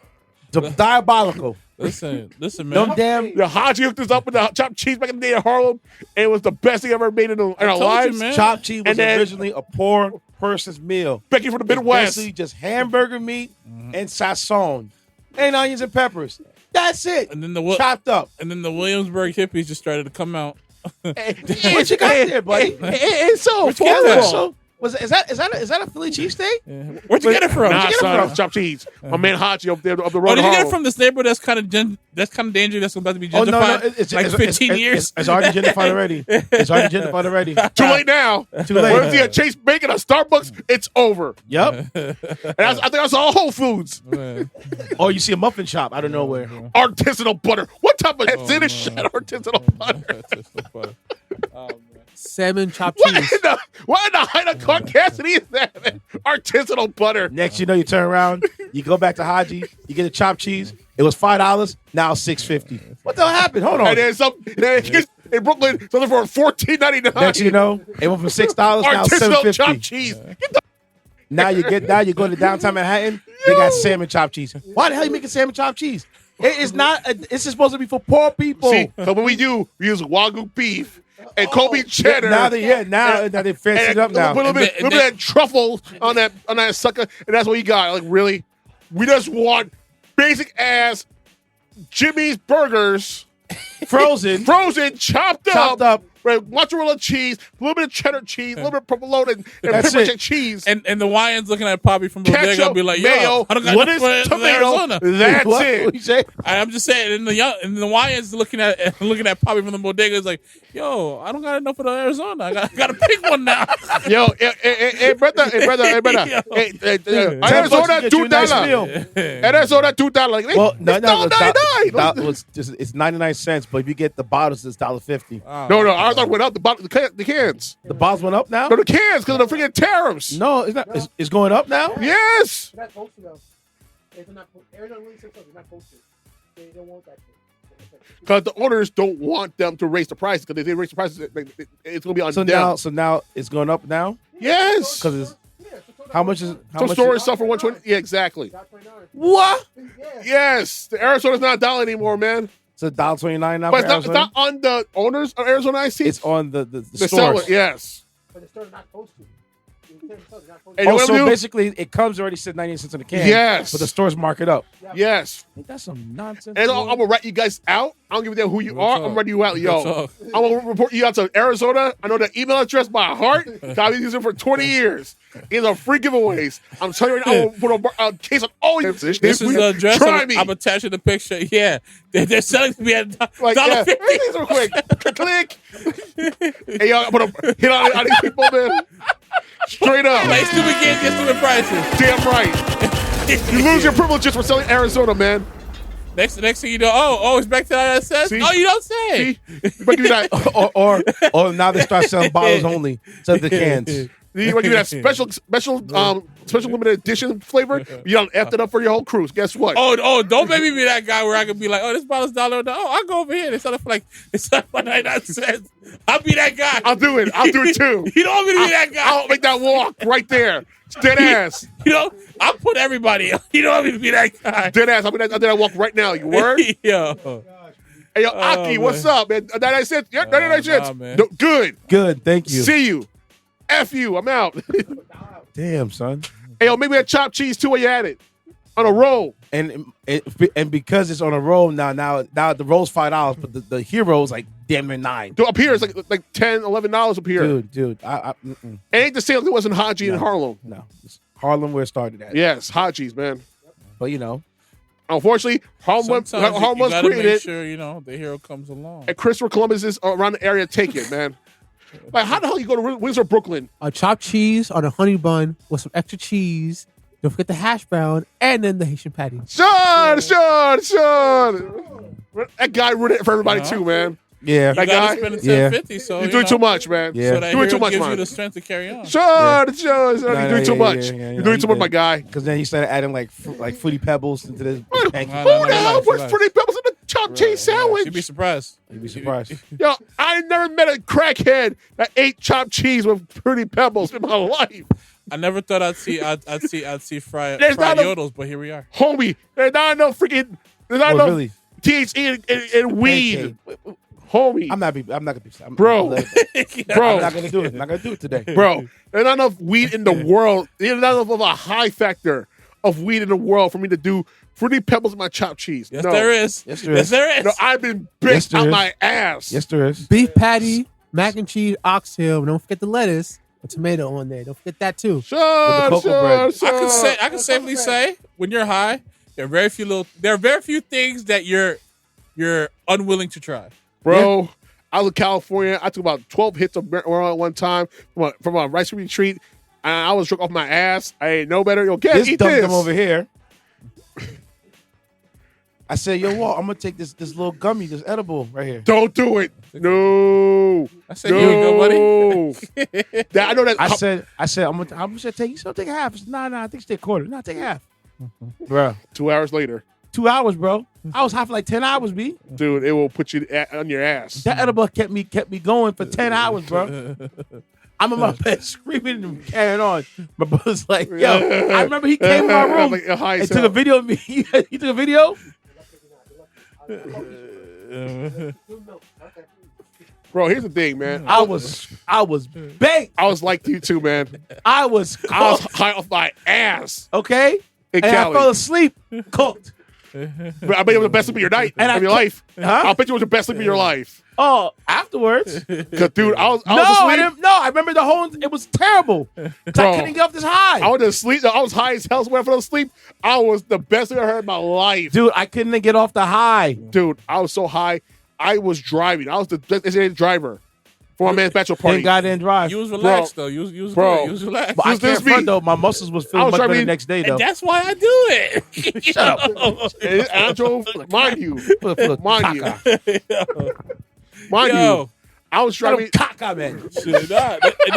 Diabolical. Listen, man. Them damn. The Haji hooked us up with the chopped cheese back in the day in Harlem, and it was the best thing ever made in our told you, lives. man. Chopped cheese was And then- originally a poor person's meal. Becky from the It's Midwest. basically just hamburger meat and sazon and onions and peppers. That's it. And then the chopped up. And then the Williamsburg hippies just started to come out. What you got there, buddy? It's so Where'd you get that? affordable. Is that a Philly cheesesteak? Where'd you get it from? Nah, Where'd you get it son, from? it's chopped cheese. My man Haji up there up the road. Oh, did to you get it Harlem. from this neighborhood that's kind of dangerous? That's about to be gentrified. Oh no, it's like 15 years. It's already gentrified already. It's already gentrified already. Too late now. Too late. Where's the Chase Bacon or Starbucks? It's over. Yep. And I think I saw Whole Foods. Man. Or you see a muffin shop out of nowhere. Artisanal butter. What type of thin shit artisanal butter? Oh, man. Salmon chopped What cheese. in the height of Caucasity is that, man? Artisanal butter. Next, you know, you turn around, you go back to Haji, you get a chopped cheese. It was $5, now $6.50. What the hell happened? Hold on. And then here's in Brooklyn, something for $14.99. Next, you know, it went from $6 now Artisanal chopped $7.50. cheese. Now you go to downtown Manhattan, they got salmon chopped cheese. Why the hell you making salmon chopped cheese? It is not. It's supposed to be for poor people. See, so what we do, we use Wagyu beef and Kobe cheddar. Now they fancy it up now. A little bit of that truffle on that sucker, and that's what you got. Like, really? We just want basic ass Jimmy's burgers, Frozen, chopped up, right? Mozzarella cheese, a little bit of cheddar cheese, a little bit of provolone, and pepper jack cheese. And the Wyans looking at Poppy from Bodega, Ketchup, be like, mayo, yo, I don't got lettuce, enough for tomato. Arizona. That's What? it. What you say? I'm just saying, and the Wyans looking at Poppy from the Bodega is like, yo, I don't got enough for the Arizona. I got to pick one now. Yo, hey, brother. Hey, Arizona, $10 to get you a nice $2. meal. Arizona, $2. Like, Well, it's no, $1.99. it's 99 cents, but if you get the bottles, it's $1.50. No, I thought it went up. The cans. The bottles went up now? No, the cans because of the freaking tariffs. No, it's not. It's going up now? Yes. They're not posted though. Arizona really said something. They're not posted. They don't want that shit. Because the owners don't want them to raise the prices. Because if they raise the prices, it's going to be on them. So now it's going up now? Yes. Because how much is So storage stuff for 120. Yeah, exactly. what? Yes. The Arizona's not $1 anymore, man. It's $1.29 now. But for it's not on the owners of Arizona Ice Tea. It's on the seller. stores. Yes. But the store's not posted. And you know what So I'm doing? basically, it comes already said 98 cents in the can. Yes. But the stores mark it up. Yes. Ain't that some nonsense? And boy? I'm gonna write you guys out. I don't give a damn who you are. talk. I'm writing you out, Real yo. talk. I'm gonna report you out to Arizona. I know the email address by heart. I've been using it for 20 years. It's a free giveaways. I'm telling you, I will put a case on all your This is the address. Try me. I'm attaching the picture. Yeah, they're selling to me at Like, $1.50. yeah. Hey, these real quick. Click. Hey, y'all, I'm gonna hit on these people, man. Straight up. Like stupid kids get stupid prices. Damn right. You lose your privileges for selling Arizona, man. Next thing you know, it's back to that says. See? Oh, you don't say. See? You might give me that. or now they start selling bottles only instead of the cans. You might give me that special limited edition flavor. You done effed it up for your whole cruise. Guess what? Oh, don't maybe be that guy where I could be like, this bottle's $1. Oh, I'll go over here. They sell it for 99 cents. I'll be that guy. I'll do it. I'll do it too. You don't want me to be that guy. I'll make that walk right there. It's dead ass. You know, I'll put everybody. You don't want me to be that guy. Dead ass. I'll do that walk right now. You word? Yo. Hey, yo, Aki, what's up, man? 99 cents? Yeah, 99 cents. nah, man. No, good. Good, thank you. See you. F you. I'm out. Damn, son. Hey, yo, maybe that chopped cheese too while you at it. On a roll. And because it's on a roll now the roll's $5, but the hero's like damn near $9. Dude, up here, it's like $10, $11 up here. Dude, It ain't the same like it was in Haji in Harlem. no, it's Harlem where it started at. Yes, Haji's, man. But you know, Unfortunately, Harlem was Sometimes you gotta make created, sure, the hero comes along. and Christopher Columbus is around the area. Take it, man. Like, how the hell you go to Windsor, Brooklyn? A chopped cheese on a honey bun with some extra cheese. Don't forget the hash brown and then the Haitian patty. Sean. That guy ruined it for everybody too, man. yeah, That You gotta guy? spend the Yeah. $10.50, so You're doing too much, man. Yeah. So that Doing hero too much, gives you man. the strength to carry on. Sean. You're doing too much. yeah, You're doing too much, my guy. Because then he started adding like fruity pebbles into this. Thank you. No, Who no, the hell relax, puts relax. Fruity Pebbles in the chopped cheese sandwich? You'd be surprised. You'd be surprised. Yo, I never met a crackhead that ate chopped cheese with Fruity Pebbles in my life. I never thought I'd see fried There's not a- yodels, but here we are. Homie, there's not enough freaking, there's not Oh, enough really? THC and weed. Homie, I'm not gonna be. Bro. I'm not gonna do it. I'm not gonna do it today. bro, there's not enough weed in the world. There's not enough of a high factor of weed in the world for me to do Fruity Pebbles in my chopped cheese. Yes, no. there is. Yes, there is. No, I've been bit Yes, there out is. my ass. Yes, there is. Beef patty, mac and cheese, oxtail. Don't forget the lettuce, a tomato on there. Don't forget that too. Sean, With the cocoa bread. I can safely say when you're high, there are very few things that you're unwilling to try. Bro, I was in California. I took about 12 hits of marijuana at one time from a rice retreat. And I was drunk off my ass. I ain't no better. Yo, This eat dumped this. him over here. I said, yo, Walt, I'm gonna take this little gummy, this edible right here. Don't do it. No. I said, here you go, buddy. I know that. I said, I'm gonna take. You said take a half. It's, nah, I think it's take a quarter. Nah, take a half. Bro, 2 hours later, 2 hours, bro. I was high for like 10 hours, B. dude, it will put you on your ass. That edible kept me going for 10 hours, bro. I'm in my bed screaming and carrying on. My brother's like, yo, I remember he came in my room Like, high and as took a hell. video of me. He took a video. Bro, here's the thing, man. I was baked. I was like you too, man. I was I was cooked. high off my ass Okay? in And I Cali. fell asleep cooked. But I bet it was the best sleep of your night, And of I your cook- life. Huh? I bet you it was the best sleep of your life. Oh, afterwards. Cause dude, I was No, asleep. I didn't. No, I remember the whole. It was terrible. 'Cause I Bro. couldn't get off this high. I went to sleep. I was high as hell. So when I fell asleep, I was the best thing I heard in my life. Dude, I couldn't get off the high. Dude, I was so high. I was driving. I was the designated driver for my man's bachelor party. Thank God I didn't drive. You was relaxed though. You was Bro. good. You was relaxed. But I This is can't front me. though. My muscles was I feeling was much better driving- the next day though. And that's why I do it. Shut up. And I drove, mind you, mind Yo. you, I was driving. Caca, man. Shit, nah, and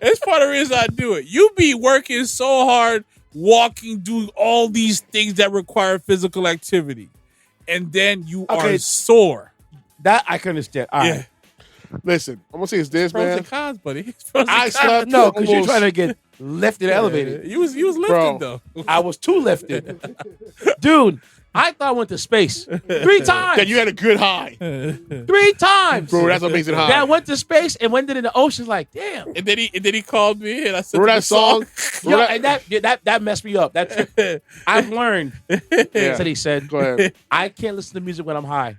this part of the reason I do it. You be working so hard, walking, doing all these things that require physical activity, and then you Okay. are sore. That I can understand. All right. Yeah, Listen, I'm gonna say it's this, pros man. and cons, buddy. Pros and I cons. slept No, because you're almost- trying to get lifted, elevated. You was lifted Bro. though. I was too lifted. Dude, I thought I went to space 3 times. That you had a good high, 3 times. bro. That's amazing high. Then I went to space and went into the ocean like, damn. And then he called me and I said Remember that song? Yo, Remember and that messed me up. I've learned. Yeah. He said, Go ahead. I can't listen to music when I'm high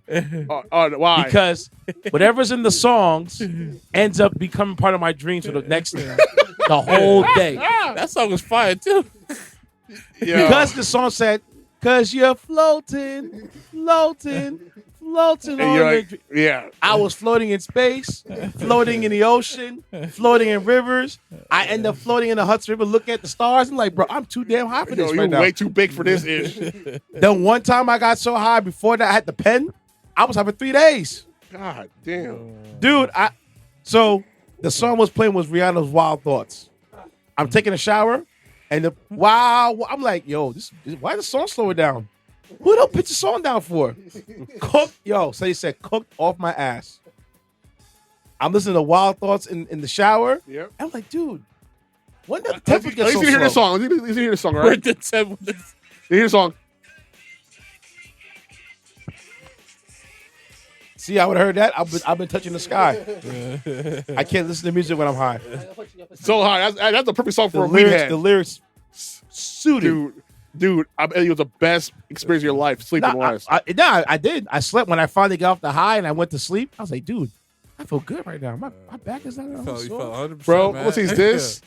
Why? because whatever's in the songs ends up becoming part of my dreams for the whole day. That song was fire too. Yeah. Because the song said, "Cause you're floating, floating, floating And on you're the like, dream." yeah. I was floating in space, floating in the ocean, floating in rivers. I end up floating in the Hudson River, looking at the stars. I'm like, bro, I'm too damn high for Yo, this you're right now. way too big for this ish. Then one time I got so high before that I had the pen, I was having 3 days. God damn. Dude, so the song was playing was Rihanna's Wild Thoughts. I'm taking a shower, and I'm like, yo, why the song slow it down? Who don't pitch the song down for? So he said, cooked off my ass. I'm listening to Wild Thoughts in the shower. Yep. I'm like, dude, when did the Let's tempo get so hear this slow? song. Let's hear this song, all Where right? the tempo- Hear the song. See, I would have heard that. I've been touching the sky. I can't listen to music when I'm high. So high. That's the perfect song for The a weed head. lyrics suited. Dude, I bet it was the best experience of your life, sleeping wise. I did. I slept when I finally got off the high and I went to sleep. I was like, dude, I feel good right now. My back is not You sore. felt 100%, Bro, man. what's this?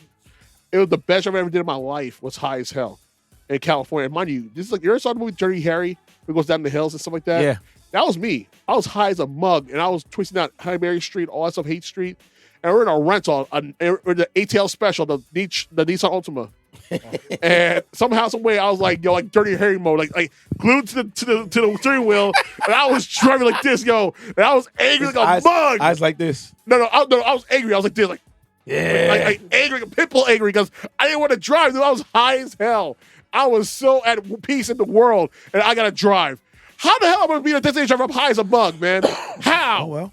It was the best I've ever did in my life. Was high as hell in California. And mind you, this is like you ever saw the movie Dirty Harry? Where it goes down the hills and stuff like that. Yeah. That was me. I was high as a mug, and I was twisting out Highbury Street, all that stuff, Hate Street, and we're in a rental, we're the ATL special, the Nissan Altima. And somehow, some way, I was like, yo, like Dirty Harry mode, like glued to the steering wheel, and I was driving like this, yo, and I was angry like a mug. Eyes like this. No, I was angry. I was like this, like. Yeah. Like angry, like a pit bull angry because I didn't want to drive. Dude, I was high as hell. I was so at peace in the world, and I gotta drive. How the hell am I gonna be a designated driver? I'm high as a mug, man. How? Oh, well.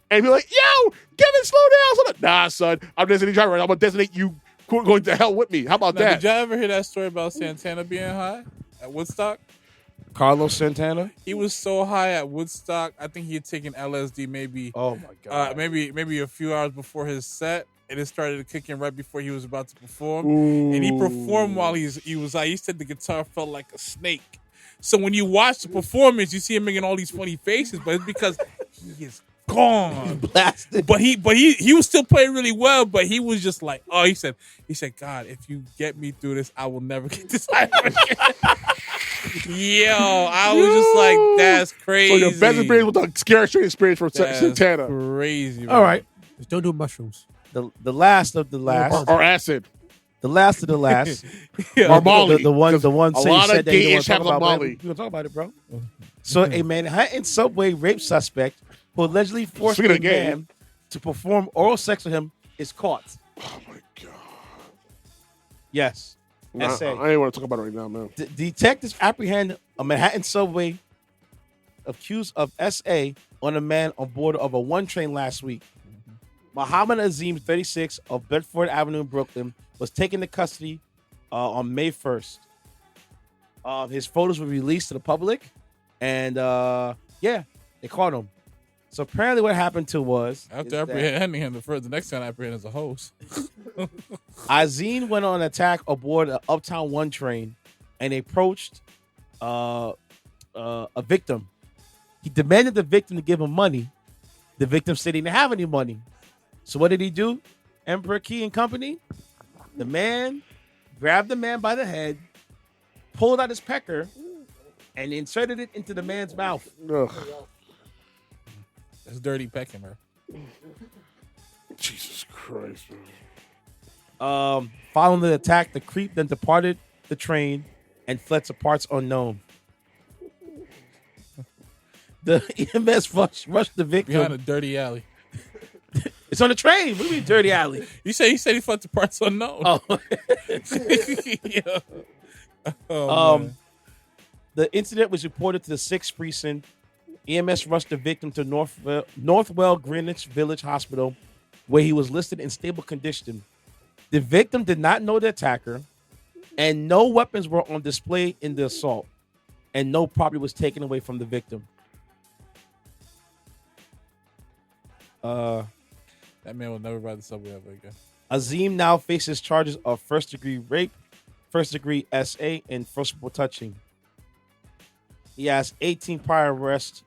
And be like, yo, Kevin, slow down. Nah, son, I'm a designated driver. I'm gonna designate you going to hell with me. How about Now, that? did y'all ever hear that story about Santana being high at Woodstock? Carlos Santana. He was so high at Woodstock. I think he had taken LSD maybe Oh my god. maybe a few hours before his set, and it started to kick in right before he was about to perform. Ooh. And he performed while he was high. He said the guitar felt like a snake. So when you watch the performance, you see him making all these funny faces, but it's because he is gone. Blasted. But he was still playing really well, but he was just like, oh, he said, God, if you get me through this, I will never get this high again. Yo, I was just like, that's crazy. So your best experience was the scary street experience for That's Santana. crazy. Man. All right. Just don't do mushrooms. The last of the last. Or acid. The last of the last. Or Molly. The one A say lot said of that he gay didn't ish want to happens talk on about Molly. You want to talk about it, bro? So a Manhattan subway rape suspect who allegedly forced Speaking a of gay. man to perform oral sex with him is caught. Oh my god. Yes. Nah, I SA. ain't want to talk about it right now, man. Detectives apprehend a Manhattan subway accused of SA on a man on board of a one train last week. Muhammad Azim, 36, of Bedford Avenue in Brooklyn, was taken into custody on May 1st. His photos were released to the public, and they caught him. So apparently what happened to was... After apprehending him, the next time I apprehend is a host. Azim went on an attack aboard an Uptown 1 train and approached a victim. He demanded the victim to give him money The victim said he didn't have any money. So what did he do? Emperor Key and company. The man grabbed the man by the head, pulled out his pecker, and inserted it into the man's mouth. Ugh. That's dirty pecking, bro. Jesus Christ, man. Following the attack, the creep then departed the train and fled to parts unknown. The EMS rushed the victim. Behind a dirty alley. It's on the train. What do you mean dirty alley? He said he fled to parts unknown. Oh. Yeah. Oh, man. The incident was reported to the 6th precinct. EMS rushed the victim to Northwell Greenwich Village Hospital, where he was listed in stable condition. The victim did not know the attacker, and no weapons were on display in the assault, and no property was taken away from the victim. That man will never ride the subway ever again. Azim now faces charges of first-degree rape, first-degree SA, and forcible touching. He has 18 prior arrests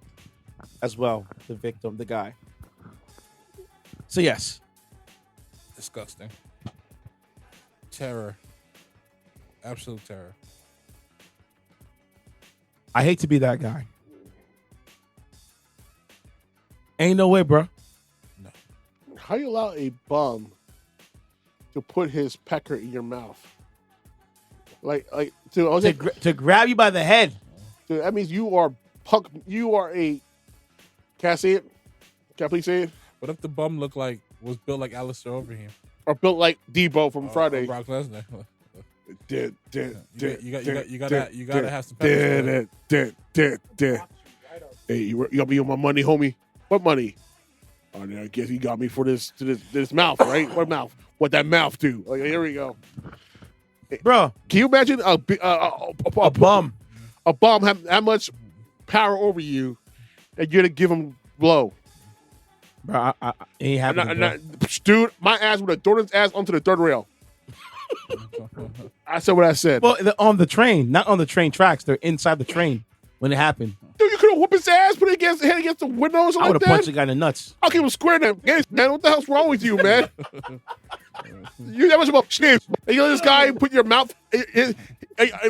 as well, the victim, the guy. So, yes. Disgusting. Terror. Absolute terror. I hate to be that guy. Ain't no way, bro. No. How you allow a bum to put his pecker in your mouth? Like, dude, I was To grab you by the head. dude, that means you are punk. You are a. Can I say it? Can I please say it? What if the bum was built like Alistair Overeem? Or built like Debo from Friday. Brock Lesnar. Did. You gotta have some pepper. Did. Hey, you gonna be on my money, homie? What money? Oh, I guess he got me for this mouth, right? What mouth? What that mouth do? Like, here we go, Bro. Can you imagine a bum? A bum have that much power over you, and you're gonna give him blow? Bro, I ain't happening. Dude, my ass would have thrown his ass onto the third rail. I said what I said. Well, they're on the train, not on the train tracks. They're inside the train when it happened. Dude, you could have whooped his ass, put it head against the window or something I would like have that. punched the guy in the nuts. I'll keep him square in the man. What the hell's wrong with you, man? You that much about shit. And you let this guy put your mouth,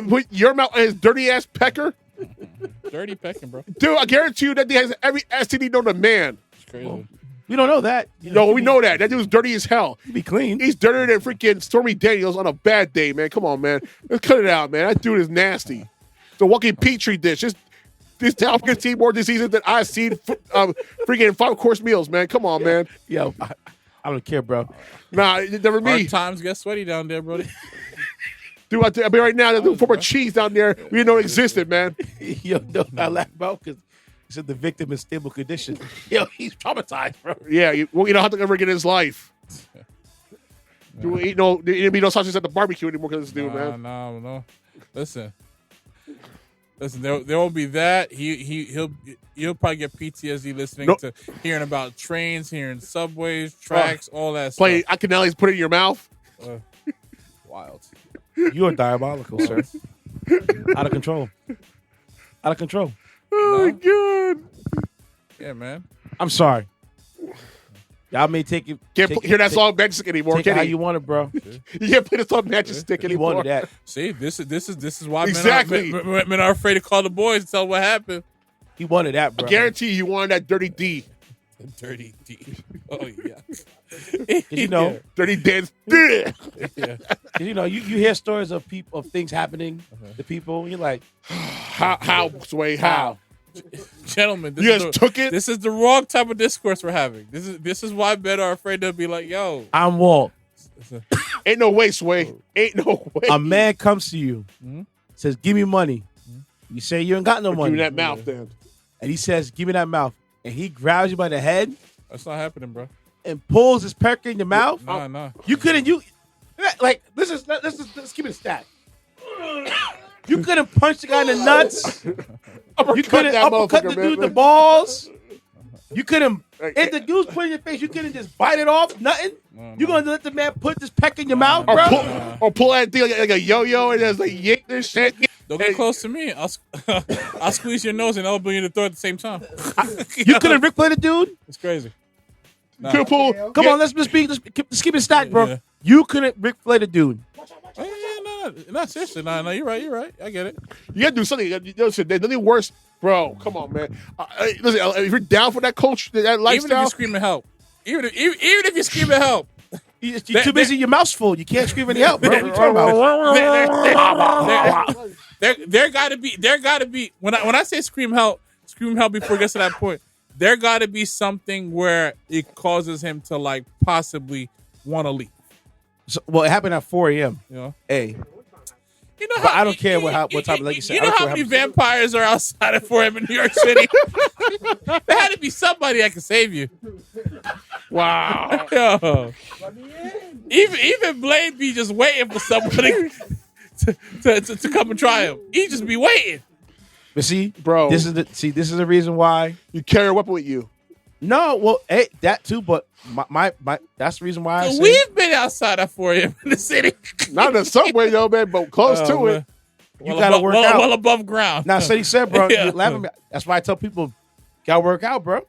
put your mouth in his dirty ass pecker? Dirty pecking, bro. Dude, I guarantee you that dude has every STD known to man. It's crazy. Well, we don't know that. No, we know that. That dude's dirty as hell. Be clean. He's dirtier than freaking Stormy Daniels on a bad day, man. Come on, man. Let's cut it out, man. That dude is nasty. It's a walking petri dish. This town can see more diseases than I've seen freaking 5-course meals, man. Come on, man. Yo, I don't care, bro. Nah, it never me. Hard times get sweaty down there, brody. Dude, I mean, right now, there's former cheese down there we didn't know existed, man. Yo, no, I laugh about because he said the victim is stable condition. Yo, he's traumatized, bro. Yeah, you don't have to ever again in his life. Dude, there ain't be no sausages at the barbecue anymore because of this dude, man. No. Listen, there won't be that. He'll probably get PTSD listening to hearing about trains, hearing subways, tracks, all that Play stuff. Akinelli's put it in your mouth. Wild. You are diabolical, sir. Out of control. Out of control. Oh, God. Yeah, man. I'm sorry. Y'all may take it. Can't hear that song Magic anymore, Take it can how you? you want it, bro. You can't play the song Magic Stick He anymore. wanted that. See, this is why Exactly. men are afraid to call the boys and tell what happened. He wanted that, bro. I guarantee you wanted that dirty D. Dirty D. Oh yeah. You know, Dirty dance. Yeah. you know, you hear stories of things happening to people. And you're like, How, Sway, how? Gentlemen, You guys took it? This is the wrong type of discourse we're having. This is why men are afraid to be like, yo. I'm Walt. Ain't no way, Sway. Ain't no way. A man comes to you, says, give me money. You say you ain't got no Give money. me that mouth, then. And he says, give me that mouth. And he grabs you by the head That's not happening, bro. and pulls his pecker in your mouth. Nah. You couldn't, like, let's keep it a stat. You couldn't punch the guy in the nuts. You couldn't that uppercut the motherfucker, dude in man. the balls. You couldn't, if the dude's put in your face, you couldn't just bite it off, nothing. You're going to let the man put this peck in your mouth, bro? Or pull that thing like a yo-yo and just like yank this shit. Don't get close to me. I'll squeeze your nose and elbow you in the throat at the same time. You couldn't Ric Flair the dude? It's crazy. Nah. Come on, let's keep it stacked, bro. Yeah. You couldn't Ric Flair the dude. No, seriously. No, you're right. I get it. You gotta do something. Listen, there's nothing worse, bro. Come on, man. Listen, if you're down for that culture, that lifestyle, Even if you're screaming help. Even if you're screaming help. You're too busy. Your mouth's full. You can't scream any help, bro. What are you talking about? There gotta be. When I say scream help before it gets to that point. There gotta be something where it causes him to like possibly want to leave. So, well, it happened at 4 a.m. You know. Hey. You know But how, I don't care what time, like you said. You know how many vampires are outside of 4 a.m. in New York City? There had to be somebody that could save you. wow. Yo. Even Blade be just waiting for somebody to come and try him. He just be waiting. But see, Bro. this is the reason why. You carry a weapon with you. No, well, hey, that too, but my that's the reason why I say, We've been outside at 4 a.m. in the city. Not in the subway, though, man, but close to Man. it. you gotta work out. Well above ground. Now, Ceddy said, bro, Yeah. you laughing at me. That's why I tell people, gotta work out, bro.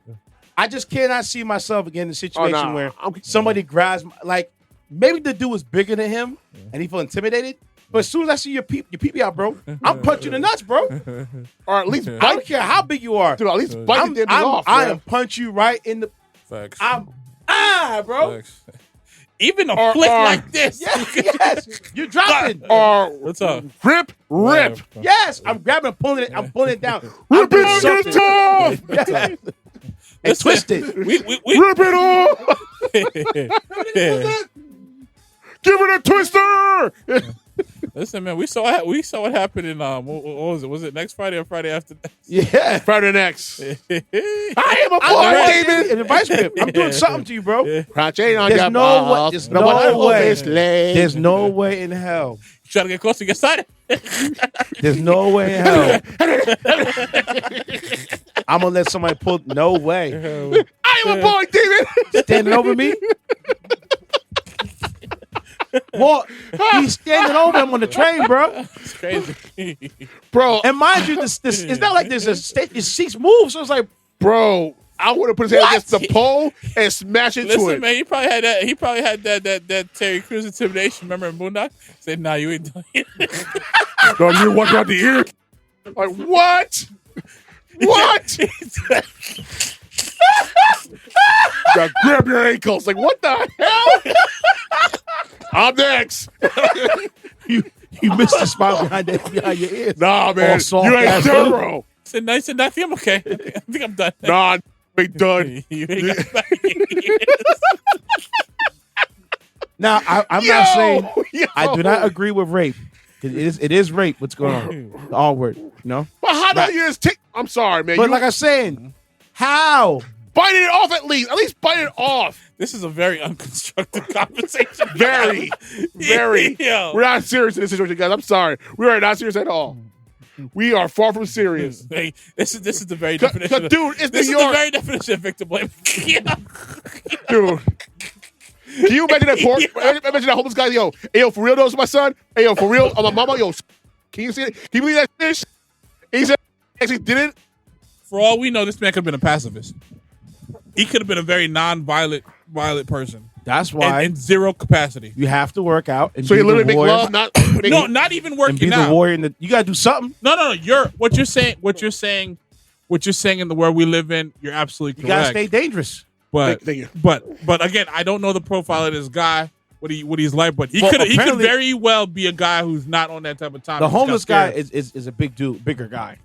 I just cannot see myself again in a situation where somebody grabs, like, maybe the dude was bigger than him and he feel intimidated. But as soon as I see your pee out, bro, I'm punching the nuts, bro. Or at least I don't bite, care how big you are. dude, at least bite the damn thing off, I man. am punch you right in the. Facts. Bro. Facts. Even a flick like this. Yes. You're dropping. Or What's up? rip. Yes, I'm grabbing it, pulling it down. Rip doing it something. tough. Yes. And twist it. We Rip it off. Give it a twister. Listen, man. We saw what happened in what was it? Was it next Friday or Friday after that? Yeah. Friday next. I am a I'm boy, doing David. in the vice grip. I'm doing something to you, bro. Crouch ain't on There's your no way. balls. There's No no one way. always lay. There's no way in hell. You trying to get closer, get started. There's no way in hell. I'm gonna let somebody pull. No way. I am a boy, David. Standing over me. Walt, he's standing over him on the train, bro. It's crazy. Bro, And mind you, this it's not like there's a state. His seats move, so it's like, bro, I would have put his hand against the pole and smash into Listen, it. man, he probably had that Terry Crews intimidation. Remember in Moondog? Said, "Nah, you ain't done it." No, you walk out the ear. Like, what? What? Now grab your ankles. Like, what the hell? I'm next. you missed the spot behind your ears. Nah, man. All soft You ain't ass thorough. Said, "No, I said, I think I'm okay. I think I'm done." Nah, ain't done. You ain't got back. Now, I'm Yo, not saying yo. I do not agree with rape. It is rape. What's going on? The R word, you know. But how do you just take? I'm sorry, man. But You like I'm saying, how? bite it off at least. At least bite it off. This is a very unconstructive conversation. Very. Yo. We're not serious in this situation, guys. I'm sorry. We are not serious at all. We are far from serious. Hey, this is the very 'Cause, definition. dude, it's This New is York. the very definition of victim blaming. Dude. Can you imagine that poor? Imagine that homeless guy. Yo, hey, yo, for real, those my son. Hey, yo, for real, my mama. Yo, can you see it? Can you believe that fish? He said actually did it. For all we know, this man could have been a pacifist. He could have been a very non-violent person. That's why in zero capacity. you have to work out. And So be you literally the make warrior, love, not make No, not even and working be the out. warrior. You gotta do something. No. What you're saying in the world we live in, you're absolutely You gotta correct. stay dangerous. But Thank you. but again, I don't know the profile of this guy, what he's like, but he Well, could apparently- very well be a guy who's not on that type of time. The He just got homeless guy scared. is a big dude, bigger guy.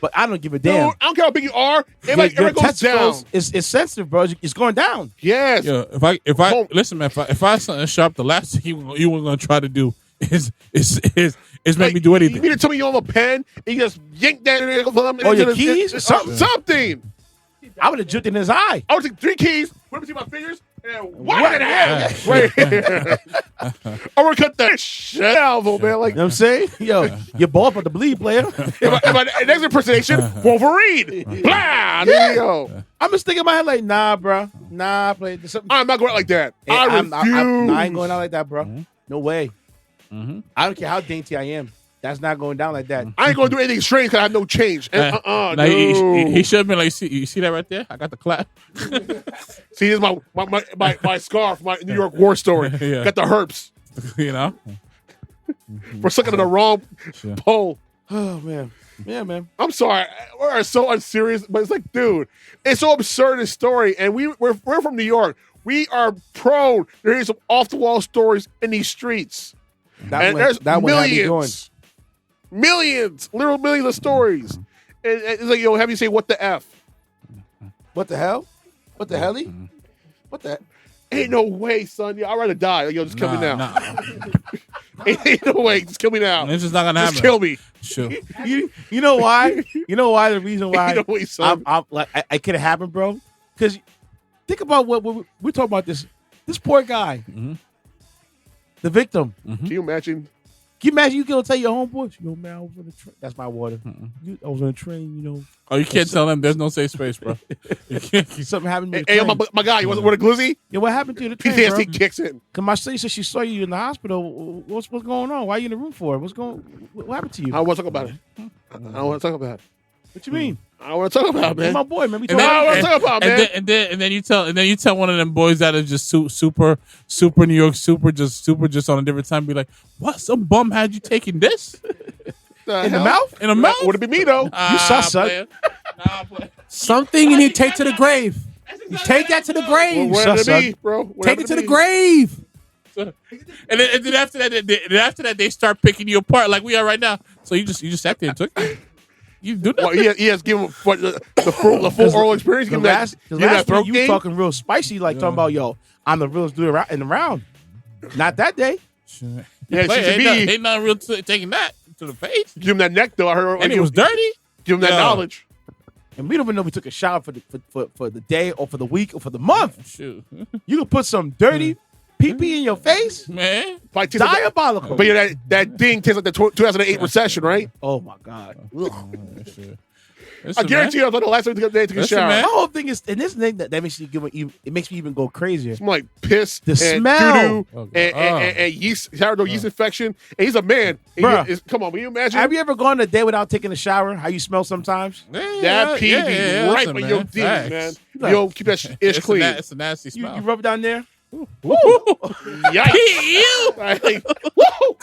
But I don't give a Dude, damn. I don't care how big you are. Your Everybody goes down. testicles is sensitive, bro. It's going down. Yes. Yeah, if I listen, man, if I something sharp, the last thing you were gonna try to do is make me do You anything. mean to tell me you have a pen and you just yank that? Or your keys? Something. Something. I would have jumped in his eye. I would take 3 keys, put them between my fingers, and then whack it in the head. Right here. I would cut that shit out of him, man. Like, You know what I'm saying? Yo, your ball about to bleed, player. if my next impersonation, Wolverine. Blah! There you go. I'm just thinking in my head like, nah, bro. Nah, play this something. I'm not going out like that. Hey, I I refuse. ain't going out like that, bro. No way. I don't care how dainty I am. That's not going down like that. I ain't gonna do anything strange because I have no change. And, Now, no. he should have been like, you see that right there? I got the clap. See, this is my scarf, my New York war story. Yeah. Got the herps You know? for sucking on the wrong pole. Oh man, yeah, man. I'm sorry, we're so unserious, but it's like, dude, it's so absurd this story, and we're from New York. We are prone to hear some off the wall stories in these streets, and there's millions, literal millions of stories, and it's like, have you say what the f? What the hell? What the helly? What the? Ain't no way, son. I'd rather die. Like, just kill me now. Nah. Ain't no way. Just kill me now. It's just not gonna happen. Just kill me. Sure. You know why? You know why? The reason why Ain't no way, son. I'm like I could have happened, bro. Because think about what we're talking about. This poor guy, the victim. Can you imagine? Can you imagine you go tell your homeboys, man, I was on the train. That's my water. I was on a train, Oh, you can't tell them. There's no safe space, bro. You can't. something happened to me. Hey, my guy, you wasn't with a glizzy? Yeah, what happened to you? The train, bro? PTSD kicks in. Cause my sister said she saw you in the hospital. What's going on? Why are you in the room for? What happened to you? I don't want to talk about it. I don't want to talk about it. What you mean? I don't want to talk about it, man. My boy, man. We And talking I about don't want to talk about it, man. then you tell one of them boys that is just super New York, super just on a different time. Be like, what? Some bum had you taking this in the mouth? in the mouth? Would it be me, though? You sus, son. Player. Player. Something you need to take to the grave. You take that to the grave. What sus, happened to me, son. bro? What Take happened it to the me? grave. And then after that, they start picking you apart like we are right now. So you just sat there and took it. You do that. Well, he has given the full oral experience. Give him that, give him that throat you game. talking real spicy, like talking about, yo, I'm the realest dude in the round. Not that day. Yeah, Player, she should be. ain't nothing real taking that to the face. Give him that neck, though. I heard. And it was dirty. Give him that Yo. knowledge. And we don't even know if we took a shower for the day or for the week or for the month. Shoot, You can put some dirty pee-pee in your face. man. Probably tastes like Diabolical. but yeah, that thing tastes like the 2008 recession, right? Oh, my God. Ugh. I guarantee you, I was the last time they took a Listen, shower. man. My whole thing is, and this thing that makes you it makes me even go crazier. Some like piss, The and smell. doo-doo, Oh, God. and yeast, sourdough yeast infection. And he's a man. And Bruh. come on, can you imagine? Have you ever gone a day without taking a shower? How you smell sometimes? That pee be right listen, by your man. demons, man. Facts. Yo, keep that ish clean. It's a nasty You smell. rub it down there. Yikes. Ew. Like, woo!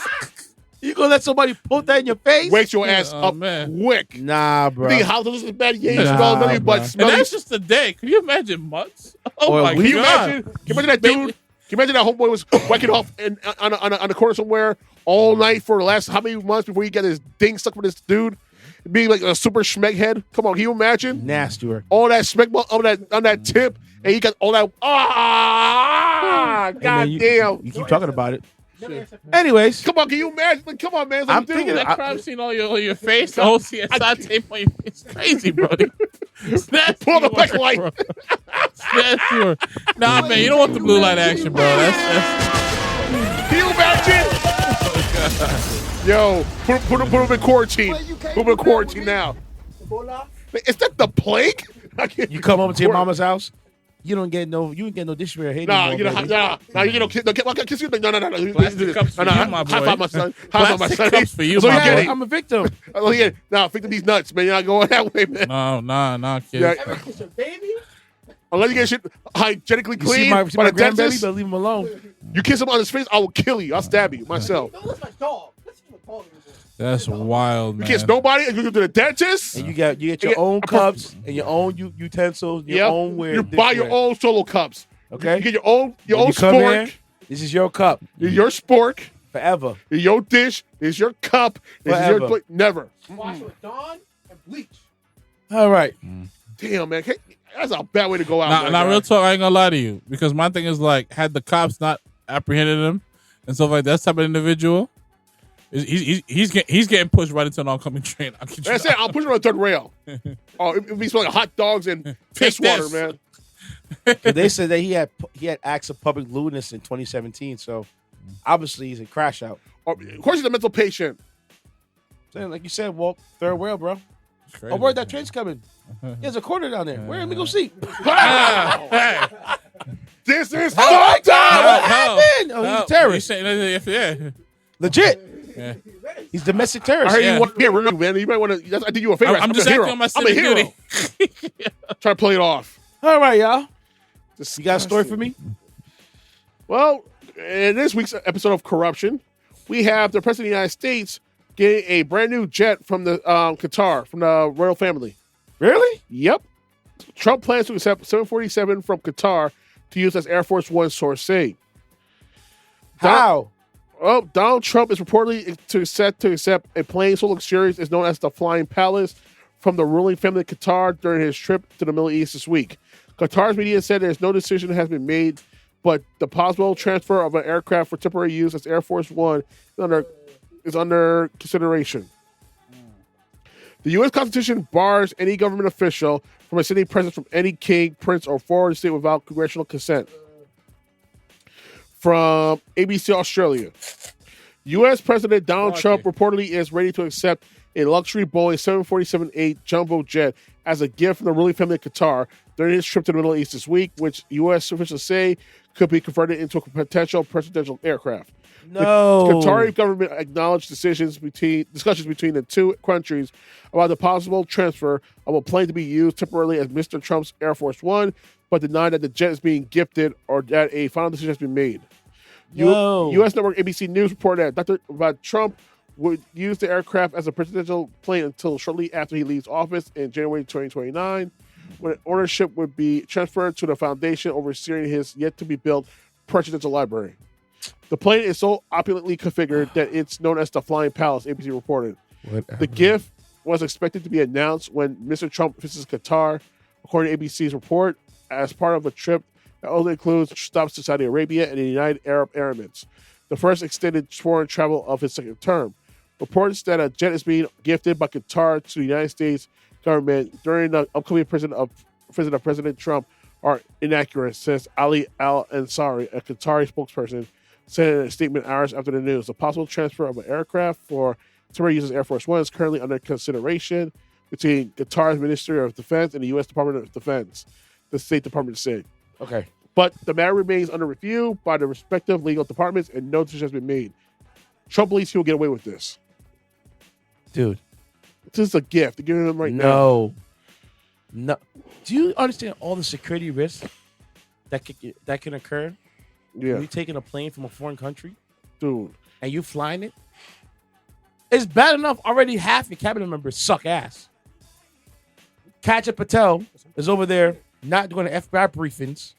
You gonna let somebody put that in your face? Wakes your ass Oh, up man. quick. Nah, bro. Think how this is bad? You ain't Nah, smell nothing bruh. but And smelly. that's just a day. Can you imagine months? Oh Or my a Can you god! imagine? Can you imagine that dude? Can you imagine that homeboy was whacking off on the corner somewhere all night for the last how many months before he got his ding stuck with this dude? Being like a super schmeg head. Come on, can you imagine? Nastier. All that schmeg on that tip, and he got all that. And then you Goddamn! keep talking about it. Anyways, Come on, can you imagine? Like, come on, man. It's like, I'm dude, thinking That crime scene on your face, the whole CSI tape on your face. It's crazy, bro. Pull the backlight. Nah, man, you don't want the blue light action, bro. That's Can you imagine? Yo, put him in quarantine. Put him in quarantine now. Is that the plague? you come home to your mama's house, you ain't get no dishware hate Nah, anymore, you know, baby. nah, you know, kiss you. No. Plastic cups for you, my boy. High five, my son. High five, my Plastic son. cups for you, That's all my you're boy. getting. I'm a victim. Oh yeah, nah, victim these nuts, man. You're not going that way, man. nah, kid. Yeah. Unless you get shit hygienically You see clean my by the grandbaby, dentist, but leave him alone. you kiss him on his face, I will kill you. I'll stab you myself. That's wild, You man. kiss nobody, and you go to the dentist. And you get your get own a cups and your own utensils, your Yeah, own wear. you buy your own solo cups. Okay. You get your own When you come spork. in, this is your cup Your spork. forever. Your dish is your cup. This is Forever. your plate. Never. Wash with Dawn and bleach. All right. Damn, man. That's a bad way to go out. Now, man, now, guys. real talk, I ain't gonna lie to you, because my thing is like, had the cops not apprehended him and stuff like that type of individual, he's getting pushed right into an oncoming train. That's it. I'll push him on the third rail. Oh, it be smelling hot dogs and piss Take water, this. man. So they said that he had acts of public lewdness in 2017. So obviously he's a crash out. Of course, he's a mental patient. Saying like you said, Walt, third rail, bro. Crazy. Oh, where that train's coming? There's a corner down there. Where? Let me go see. Hey. This is Oh my fucked God! up. What happened? Oh, he's a terrorist. Yeah. Legit. Yeah. He's domestic I terrorist. heard Yeah. you want to be a real man. You might want to. I did you a favor. I'm just a acting hero. on my I'm a civic hero. duty. Try to play it off. All right, y'all. Disgusting. You got a story for me? Well, in this week's episode of Corruption, we have the President of the United States getting a brand new jet from the Qatar, from the royal family. Really? Yep. Trump plans to accept 747 from Qatar to use as Air Force One, source say. How? Well, Donald Trump is reportedly set to accept a plane so luxurious is known as the Flying Palace from the ruling family of Qatar during his trip to the Middle East this week. Qatar's media said there's no decision has been made, but the possible transfer of an aircraft for temporary use as Air Force One is under consideration. The U.S. Constitution bars any government official from sending presents from any king, prince, or foreign state without congressional consent. From ABC Australia, U.S. President Donald Trump reportedly is ready to accept a luxury Boeing 747-8 jumbo jet as a gift from the ruling family of Qatar during his trip to the Middle East this week, which U.S. officials say could be converted into a potential presidential aircraft. No. The Qatari government acknowledged discussions between the two countries about the possible transfer of a plane to be used temporarily as Mr. Trump's Air Force One, but denied that the jet is being gifted or that a final decision has been made. No. U.S. network ABC News reported that Trump would use the aircraft as a presidential plane until shortly after he leaves office in January 2029, when ownership would be transferred to the foundation overseeing his yet-to-be-built presidential library. The plane is so opulently configured that it's known as the Flying Palace, ABC reported. Whatever. The gift was expected to be announced when Mr. Trump visits Qatar, according to ABC's report, as part of a trip that also includes stops to Saudi Arabia and the United Arab Emirates, the first extended foreign travel of his second term. Reports that a jet is being gifted by Qatar to the United States government during the upcoming visit of President Trump are inaccurate, says Ali Al-Ansari, a Qatari spokesperson, said in a statement hours after the news. The possible transfer of an aircraft for temporary use as Air Force One is currently under consideration between Qatar's Ministry of Defense and the U.S. Department of Defense, the State Department said. Okay. But the matter remains under review by the respective legal departments and no decision has been made. Trump believes he will get away with this. Dude. This is a gift. They're giving him right now. No. Do you understand all the security risks that can occur Yeah, when you're taking a plane from a foreign country dude. and you flying it? It's bad enough already half your cabinet members suck ass. Katja Patel is over there not doing the FBI briefings.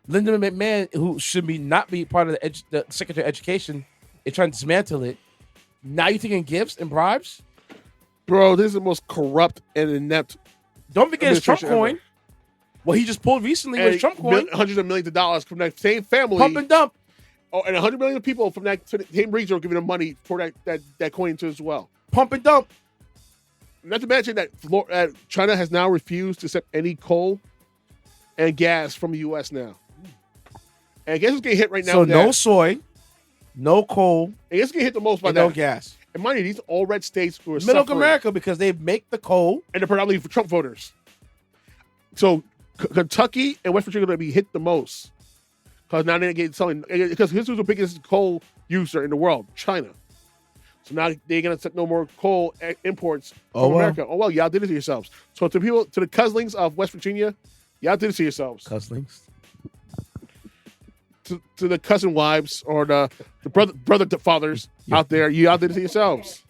Lyndon McMahon, who should not be part of the Secretary of Education, is trying to dismantle it. Now you're taking gifts and bribes? Bro, this is the most corrupt and inept. Don't forget his Trump administration coin. ever. What he just pulled recently was Trump coin. Hundreds of millions of dollars from that same family. Pump and dump. Oh, and 100 million people from that same region are giving him money for that coin too as well. Pump and dump. Not to mention that China has now refused to accept any coal and gas from the U.S. now. And guess who's getting hit right now? So no soy, no coal, And guess who's getting hit the most by and that? no gas. And mind you, these are all red states who are Middle suffering. America, because they make the coal. And they're predominantly for Trump voters. So Kentucky and West Virginia are going to be hit the most. Because now they're getting selling. Because here's who's the biggest coal user in the world, China. So now they're going to set no more coal imports from America. Oh, well, y'all did it to yourselves. So to the couslings of West Virginia, y'all did it to yourselves. Couslings. To the cousin wives or the brother fathers out there, y'all did it to yourselves.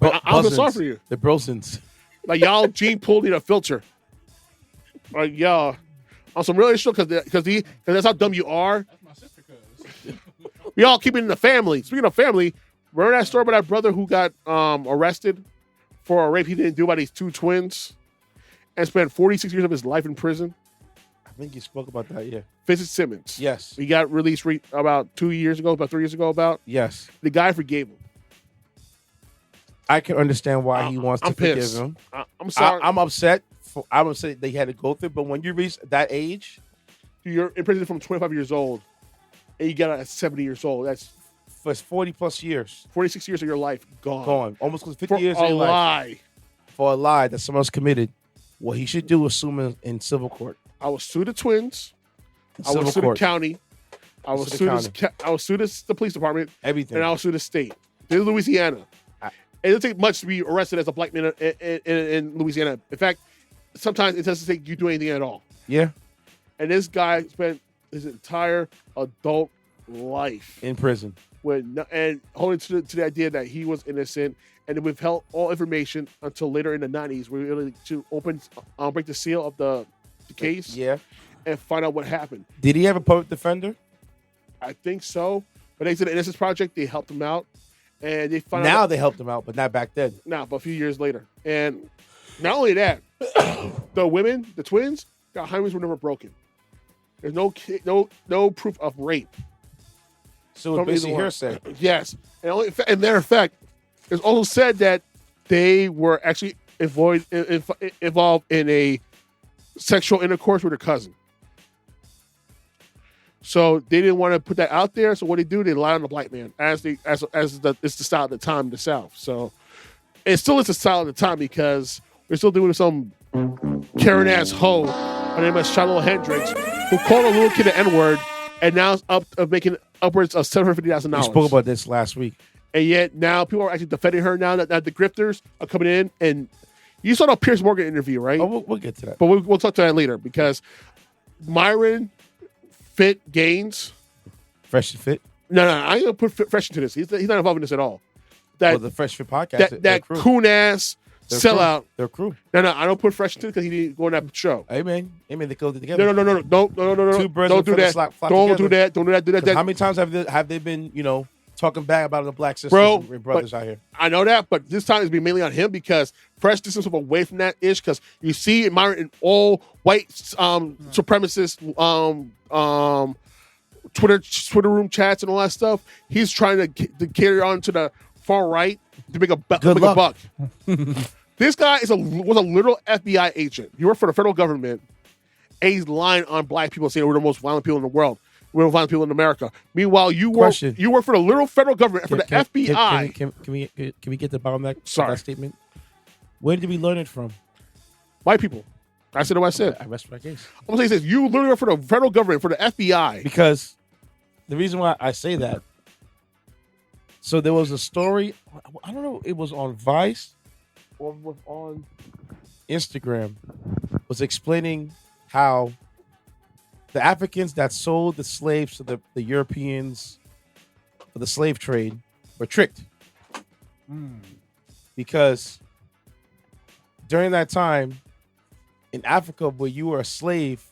But I feel sorry for you. The Brosons. Like y'all gene pool need a filter. Like y'all on some real issue because that's how dumb you are. That's my sister, cuz. We all keep it in the family. Speaking of family, remember that story about that brother who got arrested for a rape he didn't do by these two twins and spent 46 years of his life in prison? I think you spoke about that, yeah. Vincent Simmons. Yes. He got released about 3 years ago. Yes. The guy forgave him. I can understand why he wants to forgive pissed. him. I'm sorry. I'm upset. I'm upset they had to go through it, but when you reach that age, You're in prison from 25 years old, and you got out at 70 years old. That's for 40 plus years 46 years of your life gone. gone, almost 50 For years a of your life lie. for a lie that someone's committed. What he should do is sue him in civil court. I will sue the twins. I will Civil sue court. the county. I will City sue County. the police department, Everything. and I'll sue the state. This is Louisiana. It doesn't take much to be arrested as a black man in Louisiana. In fact, sometimes it doesn't take you do anything at all. Yeah. And this guy spent his entire adult life In prison. and holding to the idea that he was innocent, and withheld all information until later in the 90s. We were able to break the seal of the case, Yeah. and find out what happened. Did he have a public defender? I think so. But they did the Innocence Project. They helped him out, and they found Now out they helped him out, but not back then. but a few years later. And not only that, the twins, their hymens were never broken. There's no proof of rape. So From it's basically either one. hearsay. Yes, and matter of fact, it's also said that they were actually involved in a sexual intercourse with her cousin. So they didn't want to put that out there. So what they lied on the black man, it's the style at the time in the South. So it still is the style at the time because we're still doing some Karen ass hoe. Her name is Shiloh Hendricks, who called a little kid an N-word, and now is making upwards of $750,000. We spoke about this last week. And yet now people are actually defending her now that the grifters are coming in. And you saw the Piers Morgan interview, right? Oh, we'll get to that. But we'll talk to that later because Myron Fit Gaines. Fresh and Fit. No, I ain't gonna put Fresh into this. He's not involved in this at all. Well, the Fresh Fit podcast. That coon ass sellout. Their crew. No, I don't put Fresh into it because he didn't go on that show. Hey man, they go together. No. Two birds Don't of a do feather that. flock Don't together. do that. How many times have they been, talking bad about the black sisters Bro, and brothers out here? I know that, but this time it's been mainly on him because Fresh distance himself away from that ish because you see Myron in all white supremacist Twitter room chats and all that stuff. He's trying to carry on to the far right to make a buck. This guy was a literal FBI agent. He worked for the federal government, and he's lying on black people, saying we're the most violent people in the world. We're the violent people in America. Meanwhile, you work for the literal federal government, for the FBI. Can we get the bottom of Sorry. that statement? Where did we learn it from? White people. I said what I said. I rest my case. I'm going to say this. You literally work for the federal government, for the FBI. Because the reason why I say that, so there was a story, I don't know, it was on Vice or was on Instagram, was explaining how the Africans that sold the slaves to the Europeans for the slave trade were tricked. Because during that time, in Africa, where you were a slave,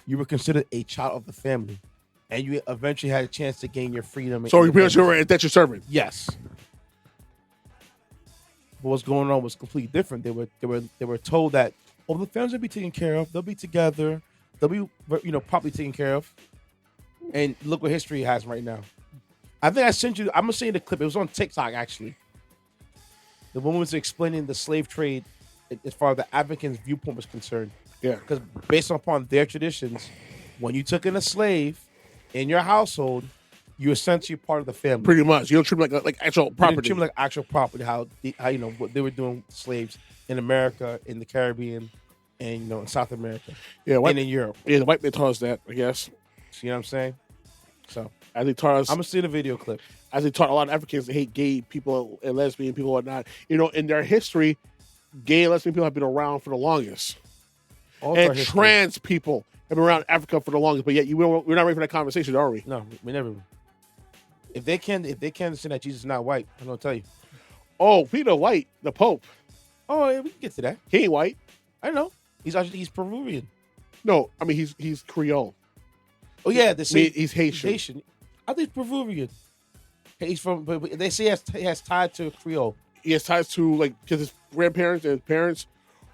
you were considered a child of the family. And you eventually had a chance to gain your freedom. So that's your servant. Yes. But what's going on was completely different. They were told that, the families will be taken care of. They'll be together. They'll be properly taken care of. And look what history has right now. I think I sent you. I'm gonna send you the clip. It was on TikTok actually. The woman was explaining the slave trade as far as the African's viewpoint was concerned. Yeah. Because based upon their traditions, when you took in a slave in your household, you're essentially part of the family. Pretty much. You don't treat them like actual property. You treat them like actual property. How what they were doing with slaves in America, in the Caribbean, and in South America, and in Europe. Yeah, the white man taught us that, I guess. See what I'm saying? So as they taught us, I'm gonna see the video clip. As they taught a lot of Africans to hate gay people and lesbian people and whatnot. In their history, gay and lesbian people have been around for the longest. And trans people have been around Africa for the longest, but yet we're not ready for that conversation, are we? No, we never. If they can't understand that Jesus is not white, I'm gonna tell you. Oh, Peter White, the Pope. Oh, yeah, we can get to that. He ain't white. I know. He's Peruvian. No, I mean he's Creole. Oh yeah, he's Haitian. Haitian. I think he's Peruvian. He's from, but they say he has tied to Creole. He has ties to because his grandparents and his parents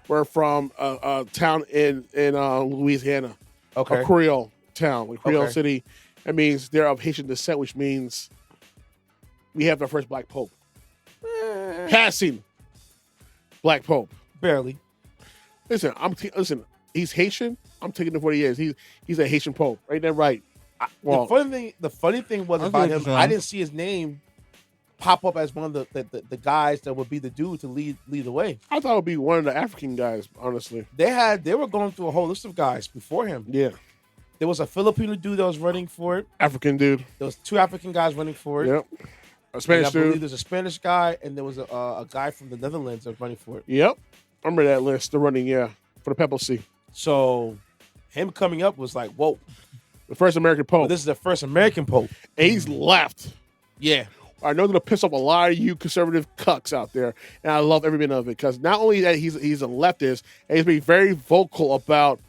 were from a town in Louisiana. Okay. A Creole town, Creole Okay. City. That means they're of Haitian descent, which means we have our first black pope. Passing black pope. Barely. Listen, he's Haitian. I'm taking it for what he is. He's a Haitian pope. Right there, right. Well, the funny thing was about him, I didn't see his name pop up as one of the guys that would be the dude to lead the way. I thought it would be one of the African guys, honestly. They were going through a whole list of guys before him. Yeah. There was a Filipino dude that was running for it. African dude. There was 2 African guys running for it. Yep. A And Spanish I believe dude. there's a Spanish guy, and there was a guy from the Netherlands that was running for it. Yep. I remember that list. They're running, for the papacy. So him coming up was like, whoa. The first American Well, pope. this is the first American pope. And he's left. Yeah. I know that'll piss off a lot of you conservative cucks out there, and I love every minute of it because not only that he's a leftist, and he's being very vocal about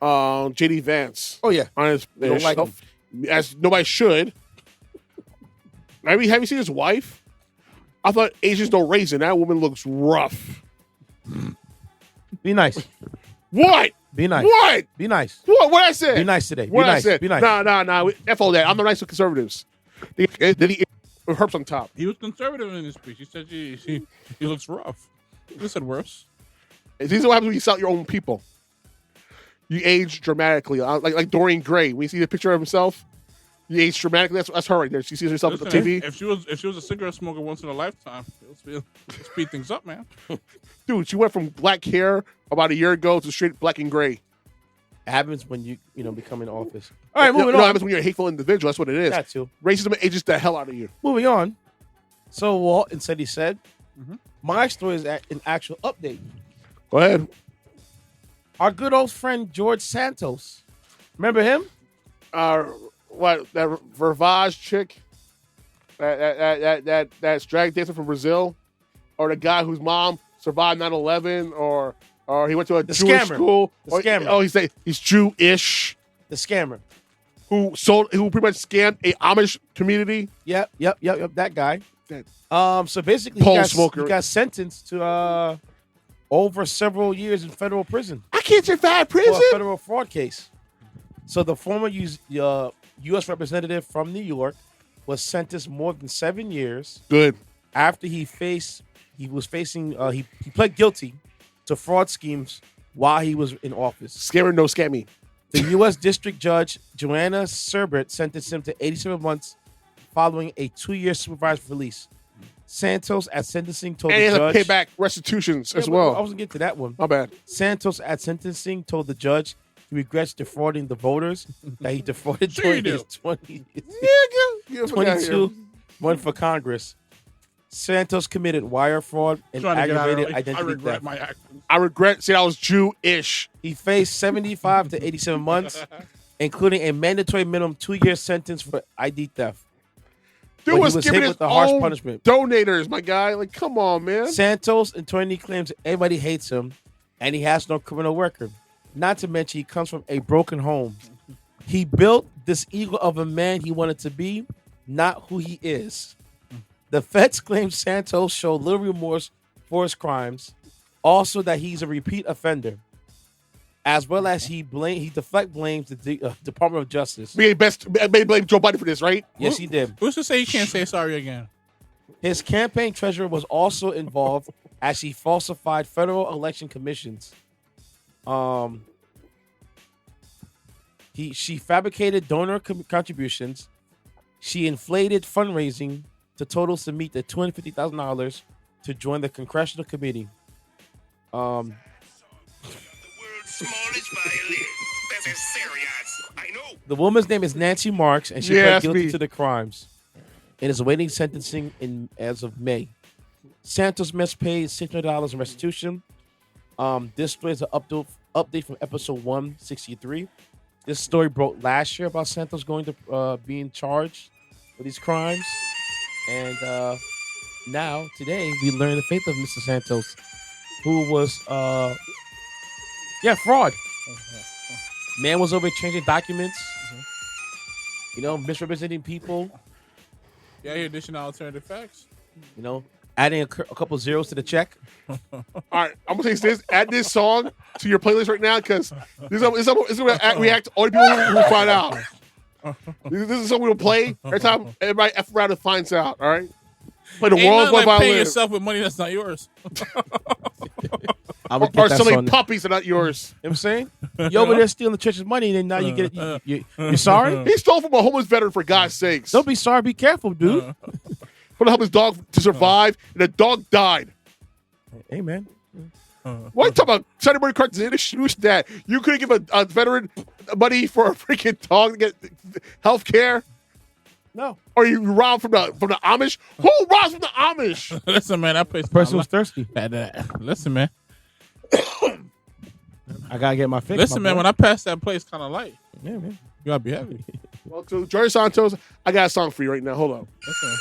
JD Vance. Oh, yeah. On his They don't like him. as nobody should. Have you seen his wife? I thought Asians don't raise it. That woman looks rough. Be nice. What? Be nice. What? Be nice. What I said? Be nice today. What Be I nice. said? Be nice. No. F all that. I'm the nice with conservatives. Then he herps on top. He was conservative in his speech. He said he looks rough. He said worse. This is what happens when you sell your own people. You age dramatically, like Dorian Gray. When you see the picture of himself, you age dramatically. That's her right there. She sees herself Listen, on the TV. If she was a cigarette smoker once in a lifetime, it'll speed things up, man. Dude, she went from black hair about a year ago to straight black and gray. It happens when you become in office. All right, moving No, on. it happens when you're a hateful individual. That's what it is. That too. Racism ages the hell out of you. Moving on. So Walt and Ceddy said, Mm-hmm. my story is an actual update. Go ahead. Our good old friend George Santos. Remember him? What that Vervage chick? That's drag dancer from Brazil, or the guy whose mom survived 9/11, or he went to a Jewish scammer. school. The scammer. Oh, he's Jewish. The scammer. Who pretty much scammed a Amish community. Yep. That guy. That So basically, pole he smoker. got sentenced to over several years in federal prison I can't survive for prison. a federal fraud case. So the former U.S. representative from New York was sentenced more than 7 years Good. after he pled guilty to fraud schemes while he was in office. Scammer, no scammy. The U.S. District Judge Joanna Serbert sentenced him to 87 months following a 2-year supervised release. Santos at sentencing told And he the has judge... to pay back restitutions as Yeah, but I well. wasn't getting to that one. My bad. Santos at sentencing told the judge he regrets defrauding the voters that he defrauded Sure you during his do. 22 run for Congress. Santos committed wire fraud and Trying to get out of aggravated it. I identity regret theft. my actions. I regret saying I was Jewish. He faced 75 to 87 months, including a mandatory minimum 2-year sentence for ID theft. Dude But he was was giving hit his with a harsh own punishment. donators, my guy. Like, come on, man. Santos' attorney claims everybody hates him and he has no criminal record. Not to mention he comes from a broken home. He built this ego of a man he wanted to be, not who he is. The feds claim Santos showed little remorse for his crimes, also that he's a repeat offender, as well as he deflect blames the Department of Justice. We ain't blame Joe Biden for this, right? Yes, he did. Who's to say you can't say sorry again? His campaign treasurer was also involved as he falsified federal election commissions. She fabricated donor contributions. She inflated fundraising to totals to meet the $250,000 to join the congressional committee. The world's smallest violin. This is serious. I know. The woman's name is Nancy Marks, and she Yeah, pled that's guilty me. to the crimes and is awaiting sentencing as of May. Santos must pay $600 in restitution. This story is an update from episode 163. This story broke last year about Santos going to being charged with these crimes, and now today we learn the fate of Mr. Santos, who was fraud. Man was over changing documents, misrepresenting people, Yeah, you're dishing out alternative facts. adding a couple zeros to the check. All right, I'm gonna say this. Add this song to your playlist right now because this is gonna react to all the people who find out. This is something we'll play every time everybody F around and finds out. All right, play the Ain't world's nothing most like paying violin, yourself with money that's not yours. I would or get that selling song. puppies that are not yours. You know what I'm saying? You over there stealing the church's money, and then now you get it. You're sorry? He stole from a homeless veteran for God's sakes. Don't be sorry. Be careful, dude. Trying to help his dog to survive, and the dog died. Hey, man. What you talking about? Sunday morning cartoons? Introduce that. You couldn't give a veteran money for a freaking dog to get health care? No. Or you rob from the Amish? Who robs from the Amish? Listen, man, that place. The person was thirsty. Listen, man. I gotta get my fix. Listen, man, when I pass that place kind of light, yeah, man. you gotta be happy. Well, to Joey Santos, I got a song for you right now. Hold on. Listen.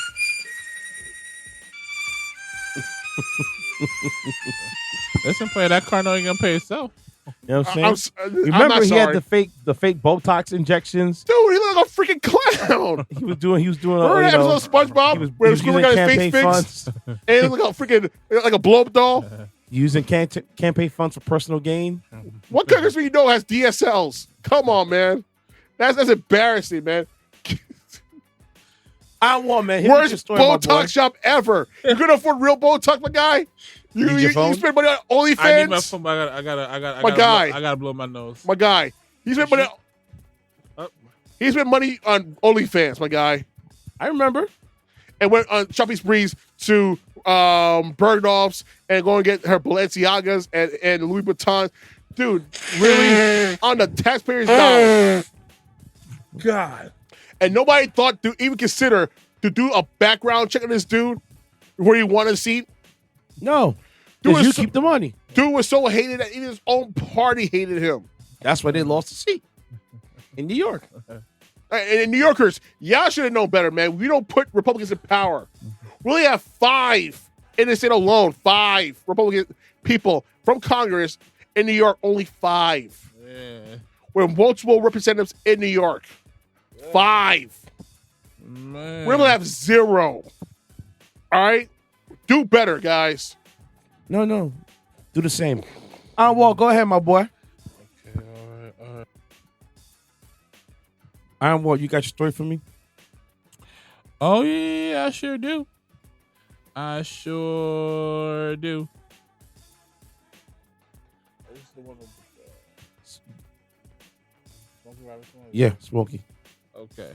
Listen, play that car. Know you gonna pay itself. You know what I'm saying? I'm Remember, not he had sorry. the fake Botox injections. Dude, he looked like a freaking clown. He was doing. Remember that episode of SpongeBob where the screwdriver got his face fixed? And he looked like a freaking like a blow up doll. Using campaign funds for personal gain. What country you know has DSLs? Come on, man. That's embarrassing, man. I want, man. Worst Botox shop ever. You gonna afford real Botox, my guy? You spend money on OnlyFans? I need my phone. But I gotta blow my nose. My guy. He spent money. He spent money on OnlyFans, my guy. I remember. And went on shopping sprees to Bergdorf's and go and get her Balenciagas and Louis Vuitton. Dude, really? On the taxpayers' dollar. God. And nobody thought to even consider to do a background check on this dude where he wanted a seat. No. Dude, You keep the money. Dude was so hated that even his own party hated him. That's why they lost the seat in New York. And New Yorkers, y'all should have known better, man. We don't put Republicans in power. We only have 5 in the state alone. 5 Republican people from Congress in New York. Only 5. Yeah. We're multiple representatives in New York. 5. Man. We're gonna have 0. All right, do better, guys. No. Do the same. Walt, go ahead, my boy. Okay, all right. Iron Walt, you got your story for me? Oh, yeah, I sure do. I sure do. Yeah, Smokey. Okay.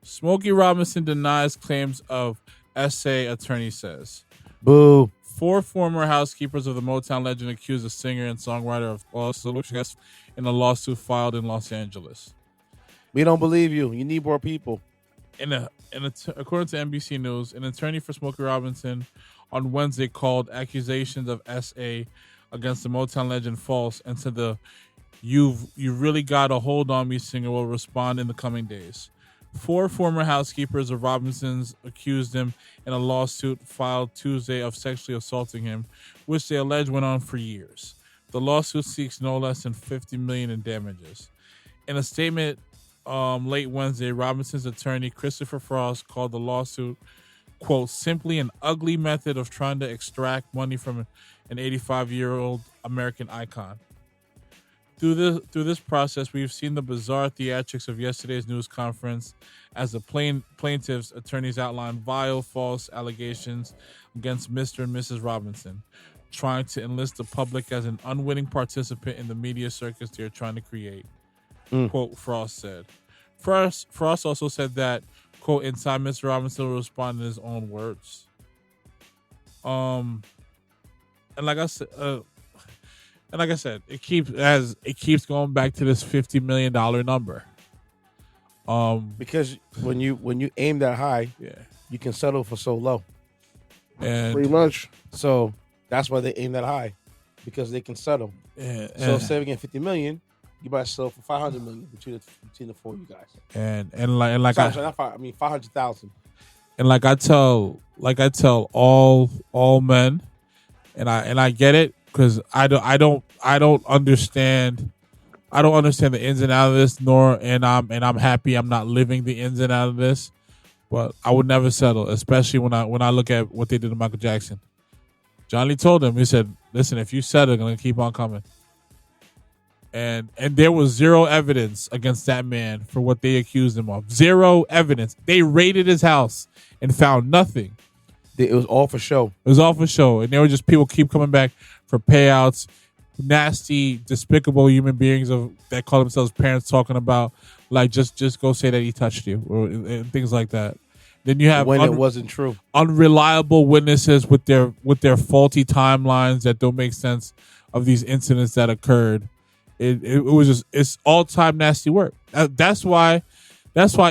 Smokey Robinson denies claims of SA, attorney says. Boo. 4 former housekeepers of the Motown legend accuse the singer and songwriter of false in a lawsuit filed in Los Angeles. We don't believe you. You need more people. According to NBC News, an attorney for Smokey Robinson on Wednesday called accusations of SA against the Motown legend false and said the "You've really got a hold on me" singer will respond in the coming days. 4 former housekeepers of Robinson's accused him in a lawsuit filed Tuesday of sexually assaulting him, which they allege went on for years. The lawsuit seeks no less than $50 million in damages. In a statement late Wednesday, Robinson's attorney Christopher Frost called the lawsuit, quote, simply an ugly method of trying to extract money from an 85-year-old American icon. Through this process, we've seen the bizarre theatrics of yesterday's news conference as the plaintiff's attorneys outlined vile, false allegations against Mr. and Mrs. Robinson, trying to enlist the public as an unwitting participant in the media circus they're trying to create. Quote, Frost said. Frost also said that, quote, inside Mr. Robinson will respond in his own words. And like I said, it keeps going back to this $50 million number. Because when you aim that high, Yeah. you can settle for so low. And Pretty much. So that's why they aim that high, because they can settle. So instead of getting $50 million, you might sell for $500 million between the 4 of you guys. and like Sorry, not 5, I mean 500,000. And like I tell all men, and I get it, because I don't understand the ins and outs of this, and I'm happy I'm not living the ins and outs of this, but I would never settle, especially when I look at what they did to Michael Jackson. Johnny told him, he said, listen, if you settle, I'm gonna keep on coming. And there was 0 evidence against that man for what they accused him of. 0 evidence. They raided his house and found nothing. It was all for show. It was all for show. And there were just people keep coming back for payouts. Nasty, despicable human beings that call themselves parents talking about, like, just go say that he touched you, and things like that. Then you have when it wasn't true. unreliable witnesses with their faulty timelines that don't make sense of these incidents that occurred. It was just, it's all time nasty work. That's why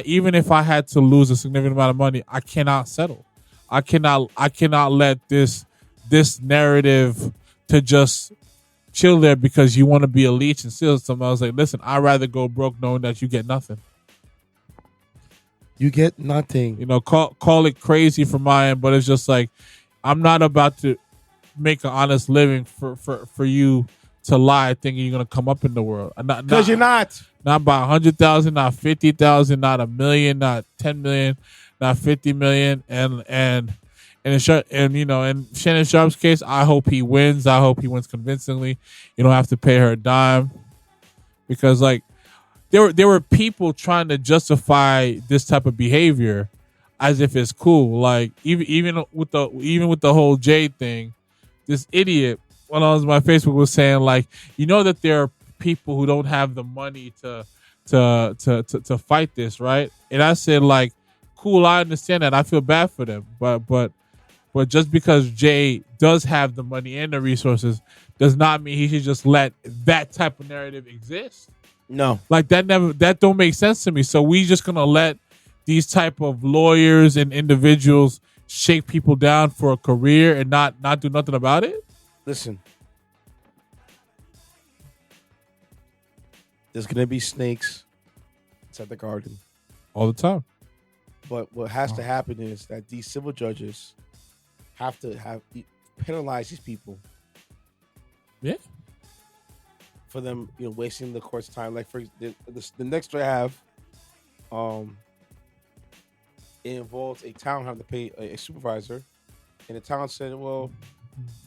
even if I had to lose a significant amount of money, I cannot settle. I cannot let this narrative to just chill there because you want to be a leech and steal something. I was like, listen, I'd rather go broke knowing that you get nothing. You get nothing. You know, call it crazy from my end, but it's just like, I'm not about to make an honest living for you to lie thinking you're gonna come up in the world. Because you're not. Not by 100,000, not 50,000, not 1 million, not 10 million, not 50 million, and in Shannon Sharp's case, I hope he wins. I hope he wins convincingly. You don't have to pay her a dime, because like there were people trying to justify this type of behavior as if it's cool. Like even with the whole Jade thing, this idiot when I was on my Facebook was saying like, you know that there are people who don't have the money to fight this, right? And I said like, cool, I understand that. I feel bad for them, but just because Jay does have the money and the resources does not mean he should just let that type of narrative exist. No, like that don't make sense to me. So we just gonna let these type of lawyers and individuals shake people down for a career and not do nothing about it? Listen, there's gonna be snakes inside the garden all the time. But what has to happen is that these civil judges have to penalize these people. Yeah. For them, wasting the court's time. Like for the next I have, it involves a town having to pay a supervisor, and the town said, "Well,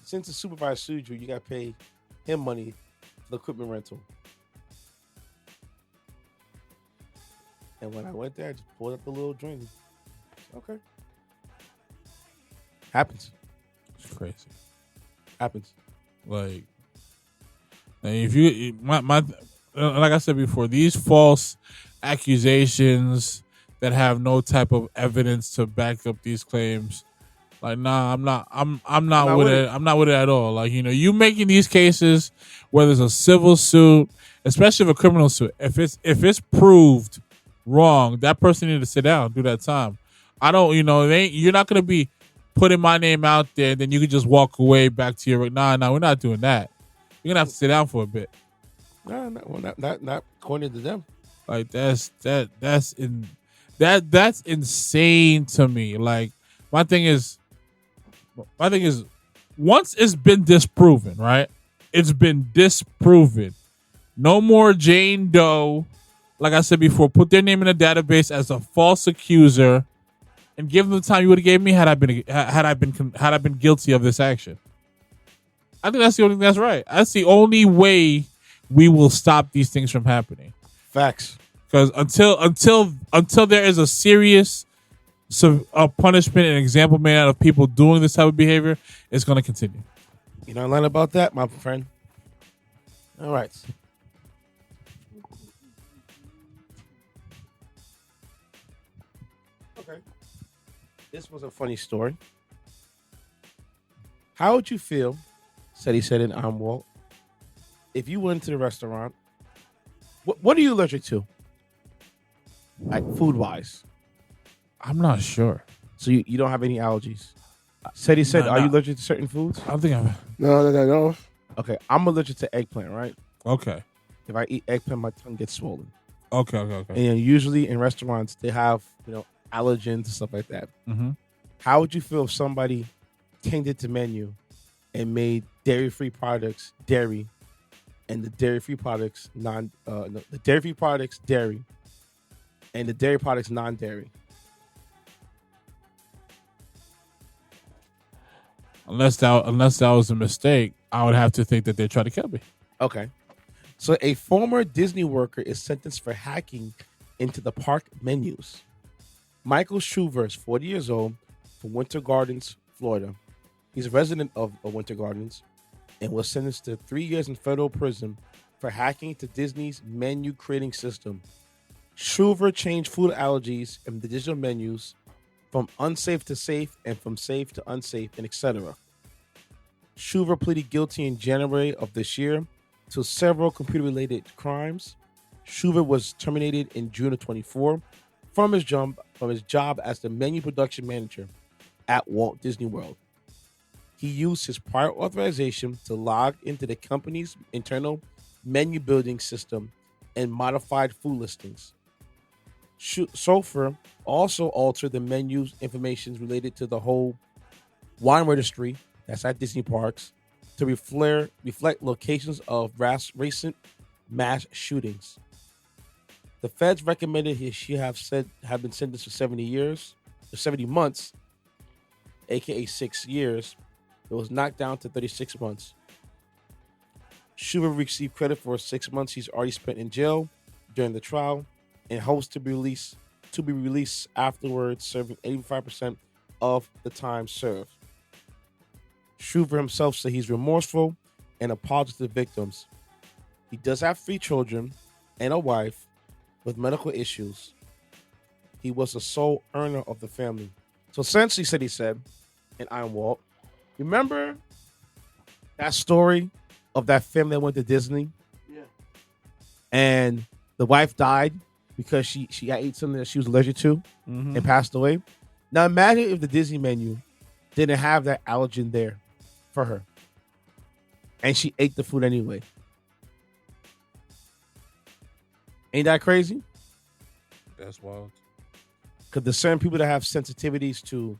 since the supervisor sued you, you got to pay him money for the equipment rental." And when I went there, I just pulled up the little drink. Okay, happens. It's crazy. Happens. Like, and if you like I said before, these false accusations that have no type of evidence to back up these claims, like, nah, I'm not with it. I'm not with it at all. Like, you making these cases, whether it's a civil suit, especially if a criminal suit, if it's proved wrong, that person need to sit down, do that time. I don't, you're not gonna be putting my name out there, and then you can just walk away back to your. Nah, we're not doing that. You're gonna have to sit down for a bit. No, not according to them. Like that's insane to me. Like my thing is, once it's been disproven, right? It's been disproven. No more Jane Doe. Like I said before, put their name in a database as a false accuser, and give them the time you would have gave me had I been guilty of this action. I think that's the only thing that's right. That's the only way we will stop these things from happening. Facts. Because until there is a serious punishment and example made out of people doing this type of behavior, it's going to continue. You know, learn about that, my friend. All right. Okay. This was a funny story. How would you feel, Ceddy said in Walt, if you went to the restaurant? What are you allergic to? Like food-wise? I'm not sure. So you don't have any allergies? Ceddy said, are you allergic to certain foods? I don't think I'm... No. Okay, I'm allergic to eggplant, right? Okay. If I eat eggplant, my tongue gets swollen. Okay. And usually in restaurants, they have, allergens and stuff like that. Mm-hmm. How would you feel if somebody changed the menu and made dairy-free products dairy, and the dairy-free products the dairy-free products dairy, and the dairy products non-dairy? Unless that was a mistake, I would have to think that they're trying to kill me. Okay. So a former Disney worker is sentenced for hacking into the park menus. Michael Shriver is 40 years old from Winter Gardens, Florida. He's a resident of Winter Gardens and was sentenced to 3 years in federal prison for hacking into Disney's menu creating system. Shriver changed food allergies in the digital menus from unsafe to safe, and from safe to unsafe, and etc. Shriver pleaded guilty in January of this year to several computer-related crimes. Shriver was terminated in June of 24 from his job as the menu production manager at Walt Disney World. He used his prior authorization to log into the company's internal menu building system and modified food listings. Shriver also altered the menu's information related to the whole wine registry that's at Disney parks to reflect locations of recent mass shootings. The feds recommended she have been sentenced for 70 months, aka 6 years. It was knocked down to 36 months. Shriver received credit for 6 months he's already spent in jail during the trial and hopes to be released afterwards, serving 85% of the time served. Shriver himself said he's remorseful and apologized to the victims. He does have 3 children and a wife with medical issues. He was the sole earner of the family. So essentially, he said, and I'm Walt, remember that story of that family that went to Disney? Yeah. And the wife died because she ate something that she was allergic to and passed away. Now imagine if the Disney menu didn't have that allergen there for her. And she ate the food anyway. Ain't that crazy? That's wild. Because there's certain people that have sensitivities to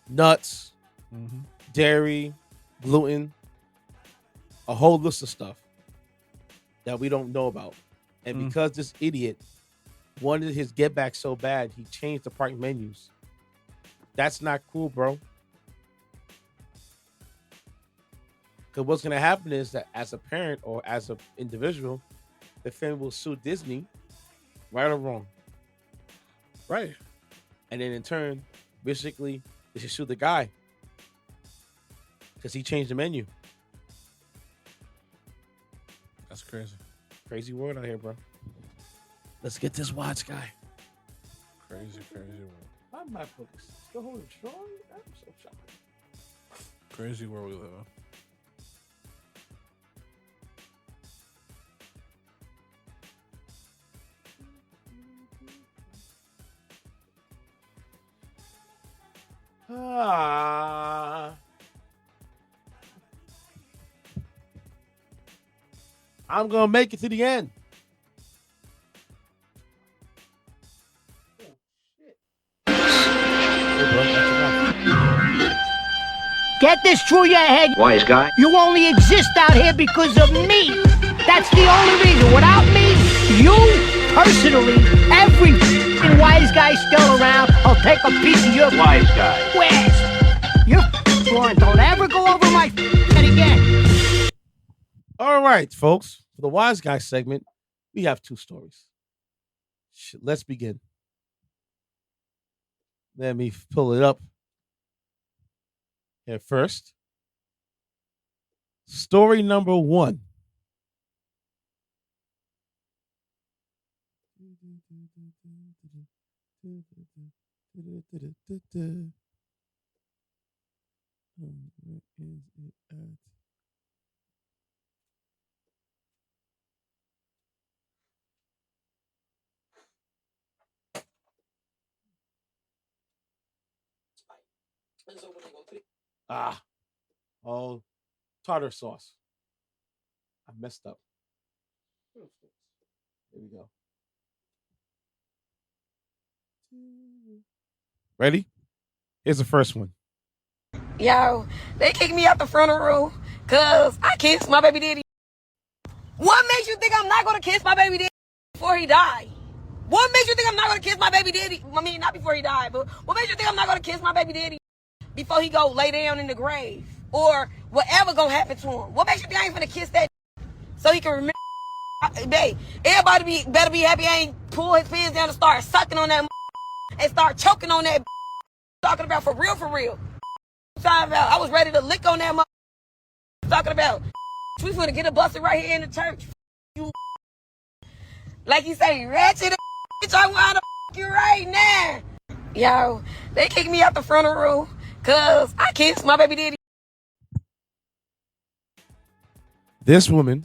nuts, dairy, gluten, a whole list of stuff that we don't know about. And because this idiot wanted his get back so bad, he changed the park menus. That's not cool, bro. Because what's going to happen is that as a parent or as an individual, the family will sue Disney, right or wrong. Right. And then in turn, basically, they should sue the guy because he changed the menu. That's crazy. Crazy world out here, bro. Let's get this watch guy. Crazy world. My MacBook is still holding strong. I'm so shocked. Crazy world we live in. I'm gonna make it to the end. Get this through your head, Wise guy. you only exist out here because of me. That's the only reason. Without me, you, personally, every f***ing wise guy still around, I'll take a piece of your Wise guy. West. You're f***ing don't ever go over my head again. All right, folks. For the wise guy segment, we have 2 stories. Let's begin. Let me pull it up here first. Story number 1. Where is it at? Oh, tartar sauce. I messed up. There we go. Ready? Here's the first one. Yo, they kicked me out the funeral because I kissed my baby daddy. What makes you think I'm not going to kiss my baby daddy before he died? What makes you think I'm not going to kiss my baby daddy? I mean, not before he died, but what makes you think I'm not going to kiss my baby daddy before he go lay down in the grave? Or whatever going to happen to him? What makes you think I ain't going to kiss that so he can remember? Babe, everybody better be happy I ain't pull his pants down and start sucking on that and start choking on that talking about for real, for real. Talking about, I was ready to lick on that talking about, we finna get a busted right here in the church. You, like you say, ratchet bitch, I wanna you right now. Yo, They kicked me out the front row because I kissed my baby daddy. This woman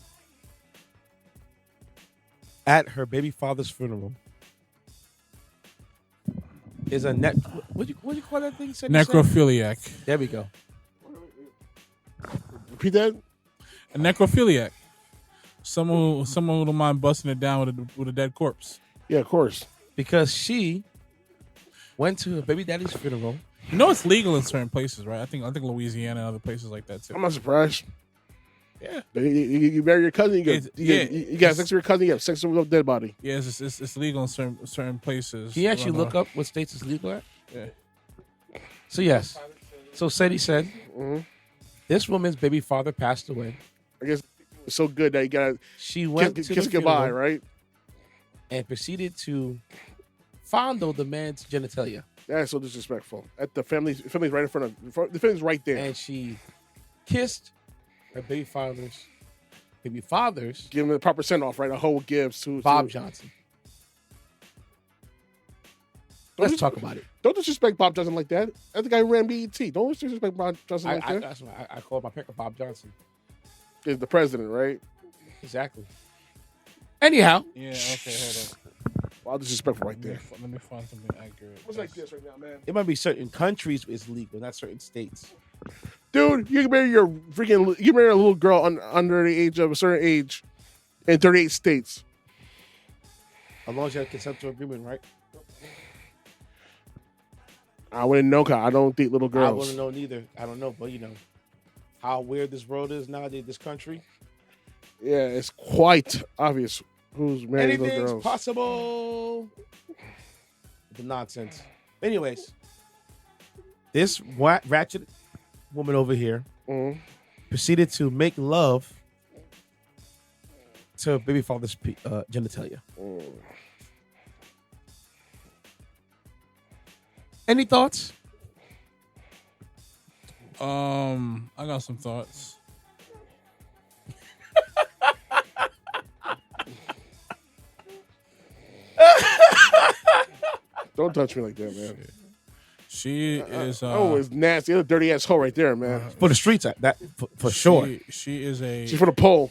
at her baby father's funeral is a what do you call that thing? Necrophiliac. There we go. Repeat that. A necrophiliac. Someone who don't mind busting it down with a dead corpse. Yeah, of course. Because she went to her baby daddy's funeral. You know it's legal in certain places, right? I think Louisiana and other places like that too. I'm not surprised. Yeah. You marry your cousin, you got sex with your cousin, you have sex with a dead body. Yeah, it's legal in certain places. Can you actually look up what states it's legal at? Yeah. So yes. So Ceddy said, this woman's baby father passed away. I guess it was so good that you gotta She went to kiss the goodbye, funeral right? and proceeded to fondle the man's genitalia. That's so disrespectful. At the family's right in front of the family's right there. And she kissed her baby father's Give him the proper send off, right? A whole gives to Bob Johnson. Let's talk about it. Don't disrespect Bob Johnson like that. That the guy who ran BET. Don't disrespect Bob Johnson like that. That's why I called my picker Bob Johnson. Is the president, right? Exactly. Anyhow. Yeah, okay, hold on. Wow, disrespectful right there. Let me find something accurate. What's like this right now, man? It might be certain countries it's legal, not certain states. Dude, you can marry a little girl under the age of a certain age in 38 states. As long as you have consensual agreement, right? I wouldn't know, cause I don't date little girls. I wouldn't know neither. I don't know, but you know how weird this world is nowadays, this country. Yeah, it's quite obvious who's marrying little Anything's girls. possible. The nonsense. Anyways, this ratchet woman over here proceeded to make love to her baby father's genitalia. Any thoughts? I got some thoughts. Don't touch me like that, man. She is. Oh, it's nasty. That's a dirty ass hoe right there, man. For the streets, that for sure. She is a. She's for the pole.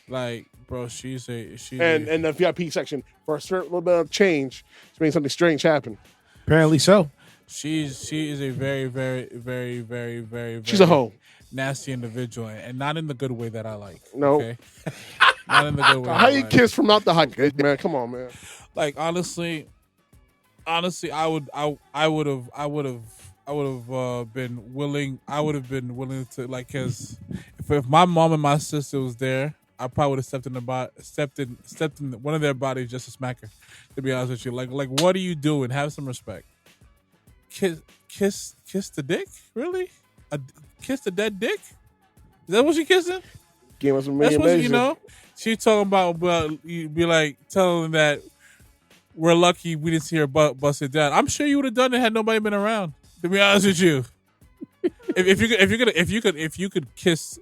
Like, bro, she's and the VIP section for a certain little bit of change to make something strange happen. Apparently so. She is a very, very, very, very, very. She's a hoe. Nasty individual, and not in the good way that I like. No. Okay? Not in the good way. How you kiss from out the hot, man? Come on, man. Like honestly, I would have been willing. I would have been willing to like, cause if my mom and my sister was there, I probably would have stepped in one of their bodies just to smack her. To be honest with you, like what are you doing? Have some respect. Kiss the dick? Really? Kiss the dead dick? Is that what she kissing? Give us some That's what amazing. you know. She talking about, you be like telling them that we're lucky we didn't see her bust it down. I'm sure you would have done it had nobody been around. To be honest with you, if you could kiss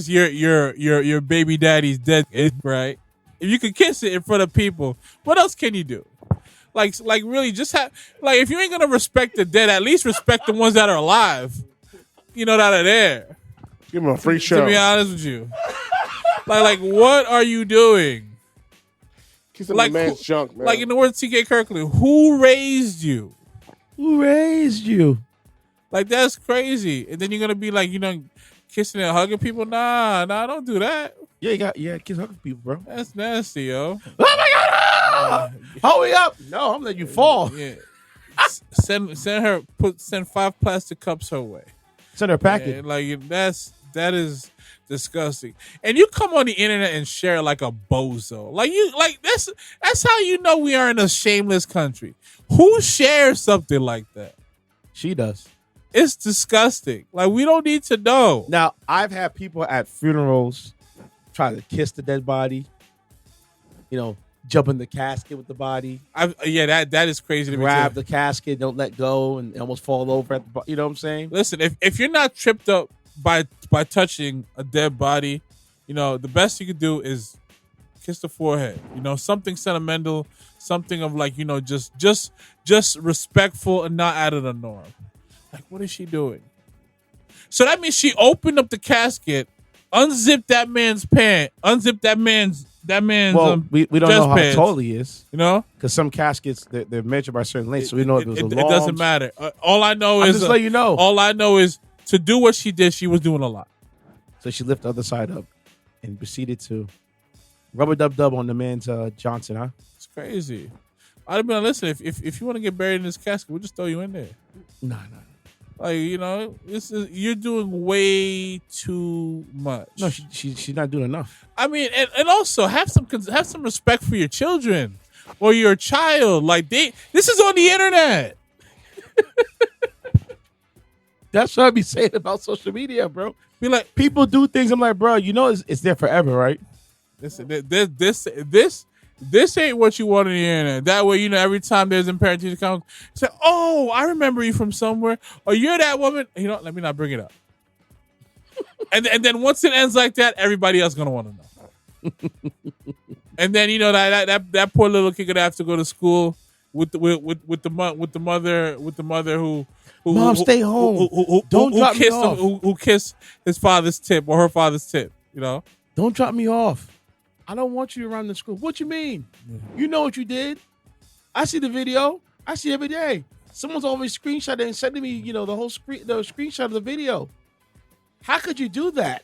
your baby daddy's dead, right? If you could kiss it in front of people, what else can you do? Like really, just have like if you ain't gonna respect the dead, at least respect the ones that are alive. You know, that are there. Give him a free show. To be honest with you, like what are you doing? Kissing the man's junk, man. Like in the words of T.K. Kirkland, who raised you? Who raised you? Like that's crazy. And then you're gonna be like, kissing and hugging people? Nah, don't do that. Yeah, kiss hugging people, bro. That's nasty, yo. Oh my god! Hold me up! No, I'm letting you fall. Yeah. Send 5 plastic cups her way. Send her a packet. Yeah, like that is disgusting. And you come on the internet and share like a bozo. That's how you know we are in a shameless country. Who shares something like that? She does. It's disgusting. Like we don't need to know. Now, I've had people at funerals try to kiss the dead body. Jump in the casket with the body. That is crazy to me. Grab the casket, don't let go, and almost fall over at the. You know what I'm saying? Listen, if you're not tripped up by touching a dead body, the best you could do is kiss the forehead. You know, something sentimental, something of like, you know, just respectful and not out of the norm. Like, what is she doing? So that means she opened up the casket, unzipped that man's pant, unzipped that man's. Well, we don't know how pants, tall he is, you know, because some caskets they're measured by certain lengths, so we know if it was a long. It doesn't matter. All I know is just let you know. All I know is to do what she did, she was doing a lot. So she lifted the other side up and proceeded to rubber dub on the man's Johnson, huh? It's crazy. I'd have been listen. If you want to get buried in this casket, we'll just throw you in there. Nah. Like, you know, you're doing way too much. No, she's not doing enough. I mean, and also have some respect for your children or your child. Like this is on the internet. That's what I be saying about social media, bro. Be like, people do things. I'm like, bro, you know, it's there forever, right? This ain't what you want on the internet. That way, you know, every time there's a parent teacher conference, say, "Oh, I remember you from somewhere," or "You're that woman." You know, let me not bring it up. and then once it ends like that, everybody else gonna want to know. And then, you know, that poor little kid gonna have to go to school with the mother who Mom, stay home. Don't drop me off. Who kissed his father's tip or her father's tip? You know, don't drop me off. I don't want you around the school. What you mean? You know what you did. I see the video. I see every day. Someone's always screenshot it and sending me, you know, the screenshot of the video. How could you do that?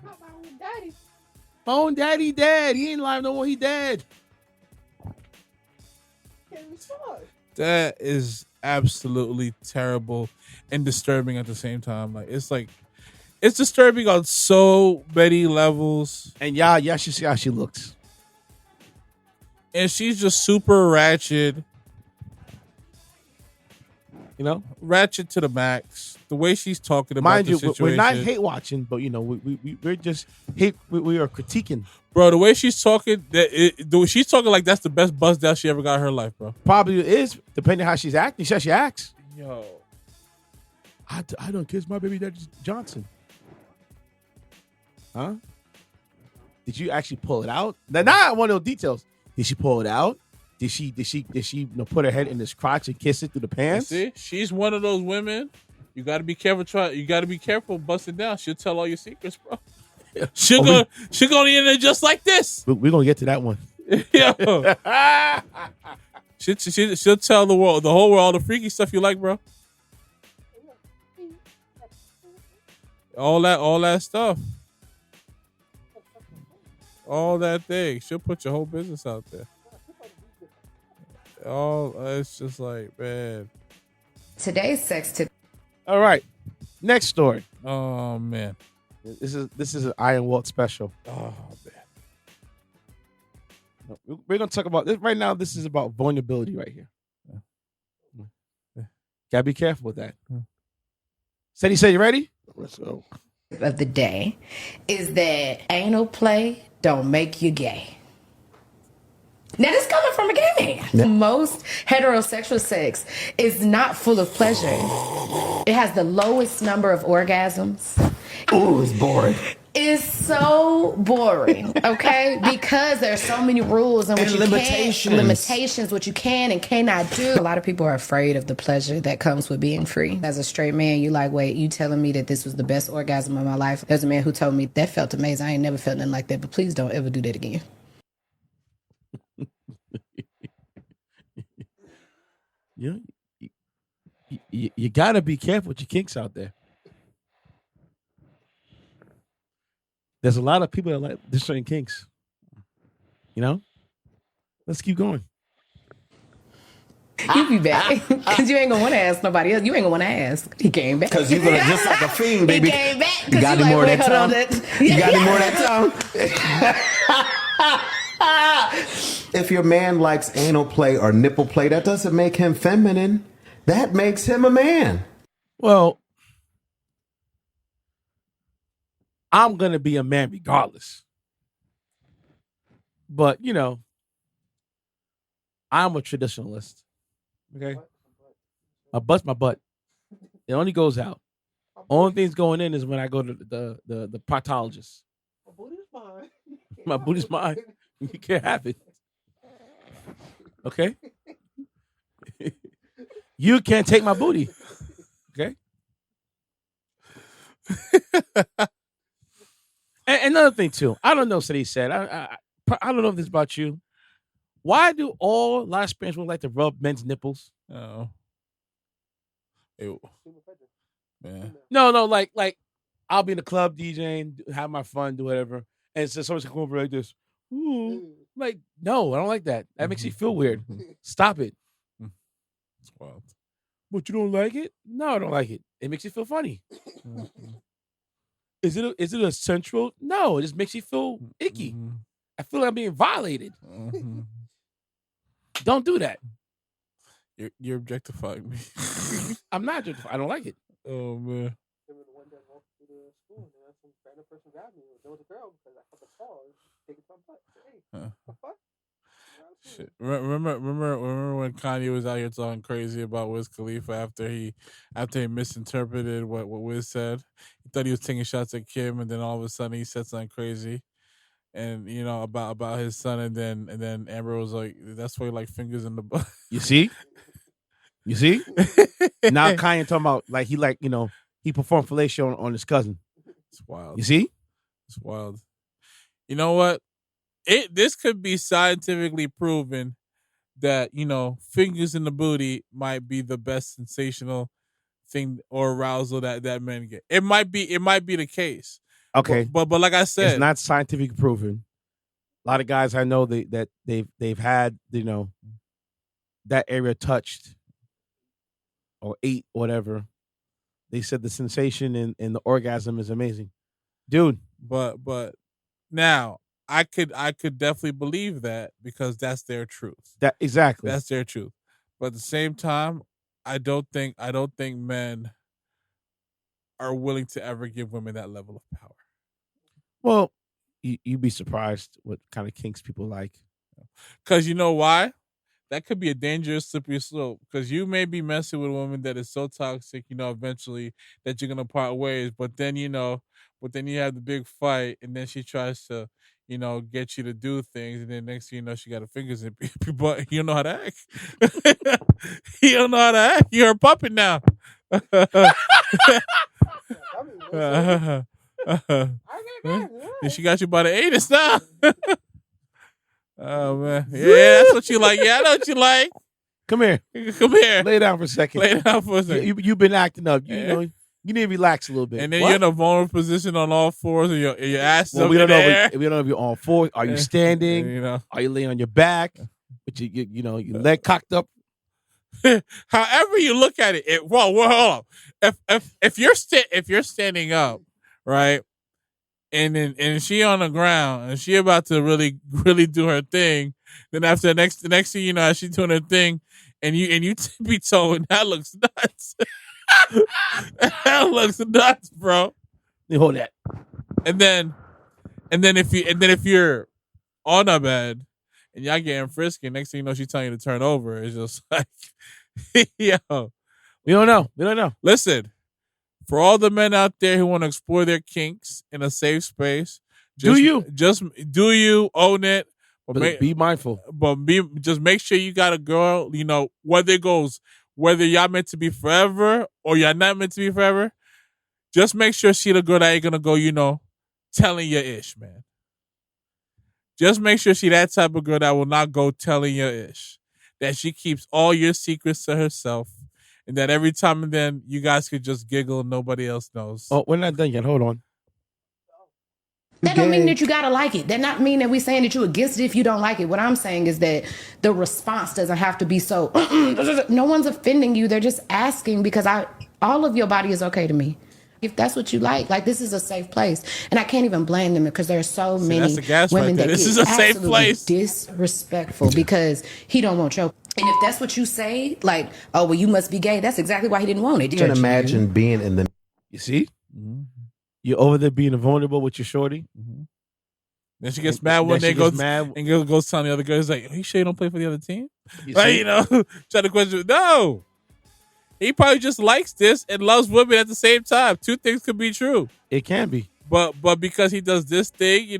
Not my own daddy. My own daddy dead. He ain't alive no more. He dead. That is absolutely terrible and disturbing at the same time. It's disturbing on so many levels. And yeah, you see how she looks. And she's just super ratchet. You know? Ratchet to the max. The way she's talking about Mind the you, situation. we're not hate watching, but, you know, we're just hate. We are critiquing. Bro, the way she's talking, she's talking like that's the best buzz down she ever got in her life, bro. Probably is, depending on how she's acting. She says she acts. Yo. I don't kiss my baby daddy Johnson. Huh? Did you actually pull it out? Now I want those details. Did she pull it out? Did she you know, put her head in his crotch and kiss it through the pants? See, she's one of those women. You got to be careful. You got to be careful busting down. She'll tell all your secrets, bro. She'll go in there just like this. We're gonna get to that one. Yo. She'll tell the whole world, all the freaky stuff you like, bro. All that stuff. All that thing. She'll put your whole business out there. It's just like, man. Today's sex tip. All right. Next story. Oh man. This is an Iron Walt special. Oh man. We're gonna talk about this right now. This is about vulnerability right here. Gotta be careful with that. Ceddy, say you ready? Let's go. Of the day is that anal play don't make you gay. Now this coming from a gay man. Most heterosexual sex is not full of pleasure. It has the lowest number of orgasms. Ooh, it's boring. It's so boring, okay? Because there are so many rules and limitations, what you can and cannot do. A lot of people are afraid of the pleasure that comes with being free. As a straight man, you like, wait, you telling me that this was the best orgasm of my life? There's a man who told me that felt amazing. I ain't never felt nothing like that, but please don't ever do that again. You gotta be careful with your kinks out there. There's a lot of people that like certain kinks. You know? Let's keep going. You be back. Because you ain't going to want to ask nobody else. You ain't going to want to ask. He came back. Because you're going to, just like a fiend, baby. He came back. You got any more of that tongue? You got any more of that tongue? If your man likes anal play or nipple play, that doesn't make him feminine. That makes him a man. Well, I'm going to be a man regardless. But, you know, I'm a traditionalist. Okay? My butt's my butt. It only goes out. Only thing's going in is when I go to the proctologist. My booty's mine. My booty's mine. You can't have it. Okay? You can't take my booty. Okay? And another thing too, I don't know. Ceddy said, I don't know if this is about you. Why do a lot of Spanish women like to rub men's nipples? Oh, ew. Man. No, like I'll be in the club DJing, have my fun, do whatever, and so someone's come over like this. Ooh. Like, no, I don't like that. That makes you feel weird. Stop it. It's wild. But you don't like it? No, I don't like it. It makes you feel funny. Is it a central? No, it just makes you feel icky. I feel like I'm being violated. Don't do that. You're objectifying me. I'm not objectifying. I don't like it. Oh man. Shit. Remember when Kanye was out here talking crazy about Wiz Khalifa after he misinterpreted what Wiz said? He thought he was taking shots at Kim, and then all of a sudden he said something crazy, and about his son, and then Amber was like, "That's why he like fingers in the butt." You see? Now Kanye talking about like he performed fellatio on his cousin. It's wild. You see? It's wild. You know what? This could be scientifically proven that, fingers in the booty might be the best sensational thing or arousal that men get. It might be the case. Okay. But like I said, it's not scientifically proven. A lot of guys I know that they've had, that area touched or ate, whatever. They said the sensation and the orgasm is amazing. Dude. But now I could definitely believe that because that's their truth. Exactly. That's their truth. But at the same time, I don't think men are willing to ever give women that level of power. Well, you'd be surprised what kind of kinks people like. Because you know why? That could be a dangerous slippery slope. Because you may be messing with a woman that is so toxic, eventually that you're gonna part ways. But then you have the big fight, and then she tries to, get you to do things, and then next thing you know, she got her fingers in your butt. You don't know how to act. You don't know how to act. You're a puppet now. And she got you by the anus now. Oh man, yeah, that's what you like. Yeah, I know what you like. Come here. Lay down for a second. You've been acting up. You need to relax a little bit. And then you're in a vulnerable position on all fours, and your ass is up we in don't the know. air. We don't know if you're on fours. Are you standing? Are you laying on your back? But your leg cocked up. However you look at it, hold on. If you're standing up, right, and she on the ground and she about to really do her thing, then after the next thing you know, she's doing her thing, and you tippy toeing, that looks nuts. That looks nuts, bro. You hold that. And then if you're on a bed and y'all getting frisky, next thing you know, she's telling you to turn over. It's just like, yo, we don't know. Listen, for all the men out there who want to explore their kinks in a safe space, just do you own it? But be mindful. But just make sure you got a girl. Whether y'all meant to be forever or y'all not meant to be forever. Just make sure she the girl that ain't gonna go, telling your ish, man. Just make sure she that type of girl that will not go telling your ish. That she keeps all your secrets to herself. And that every time and then you guys could just giggle and nobody else knows. Oh, we're not done yet. Hold on. That don't mean that you gotta like it. That not mean that we're saying that you're against it if you don't like it. What I'm saying is that the response doesn't have to be so, no one's offending you. They're just asking because all of your body is okay to me. If that's what you like this is a safe place. And I can't even blame them because there are so many women that this is a safe place. Disrespectful because he don't want your. And if that's what you say, like, oh, well, you must be gay. That's exactly why he didn't want it. You can imagine being in the. You see? Mm-hmm. You're over there being vulnerable with your shorty. Mm-hmm. Then she gets mad when they go and goes telling the other girls like, "Are you sure you don't play for the other team?" Try to question. No, he probably just likes this and loves women at the same time. Two things could be true. It can be, but because he does this thing,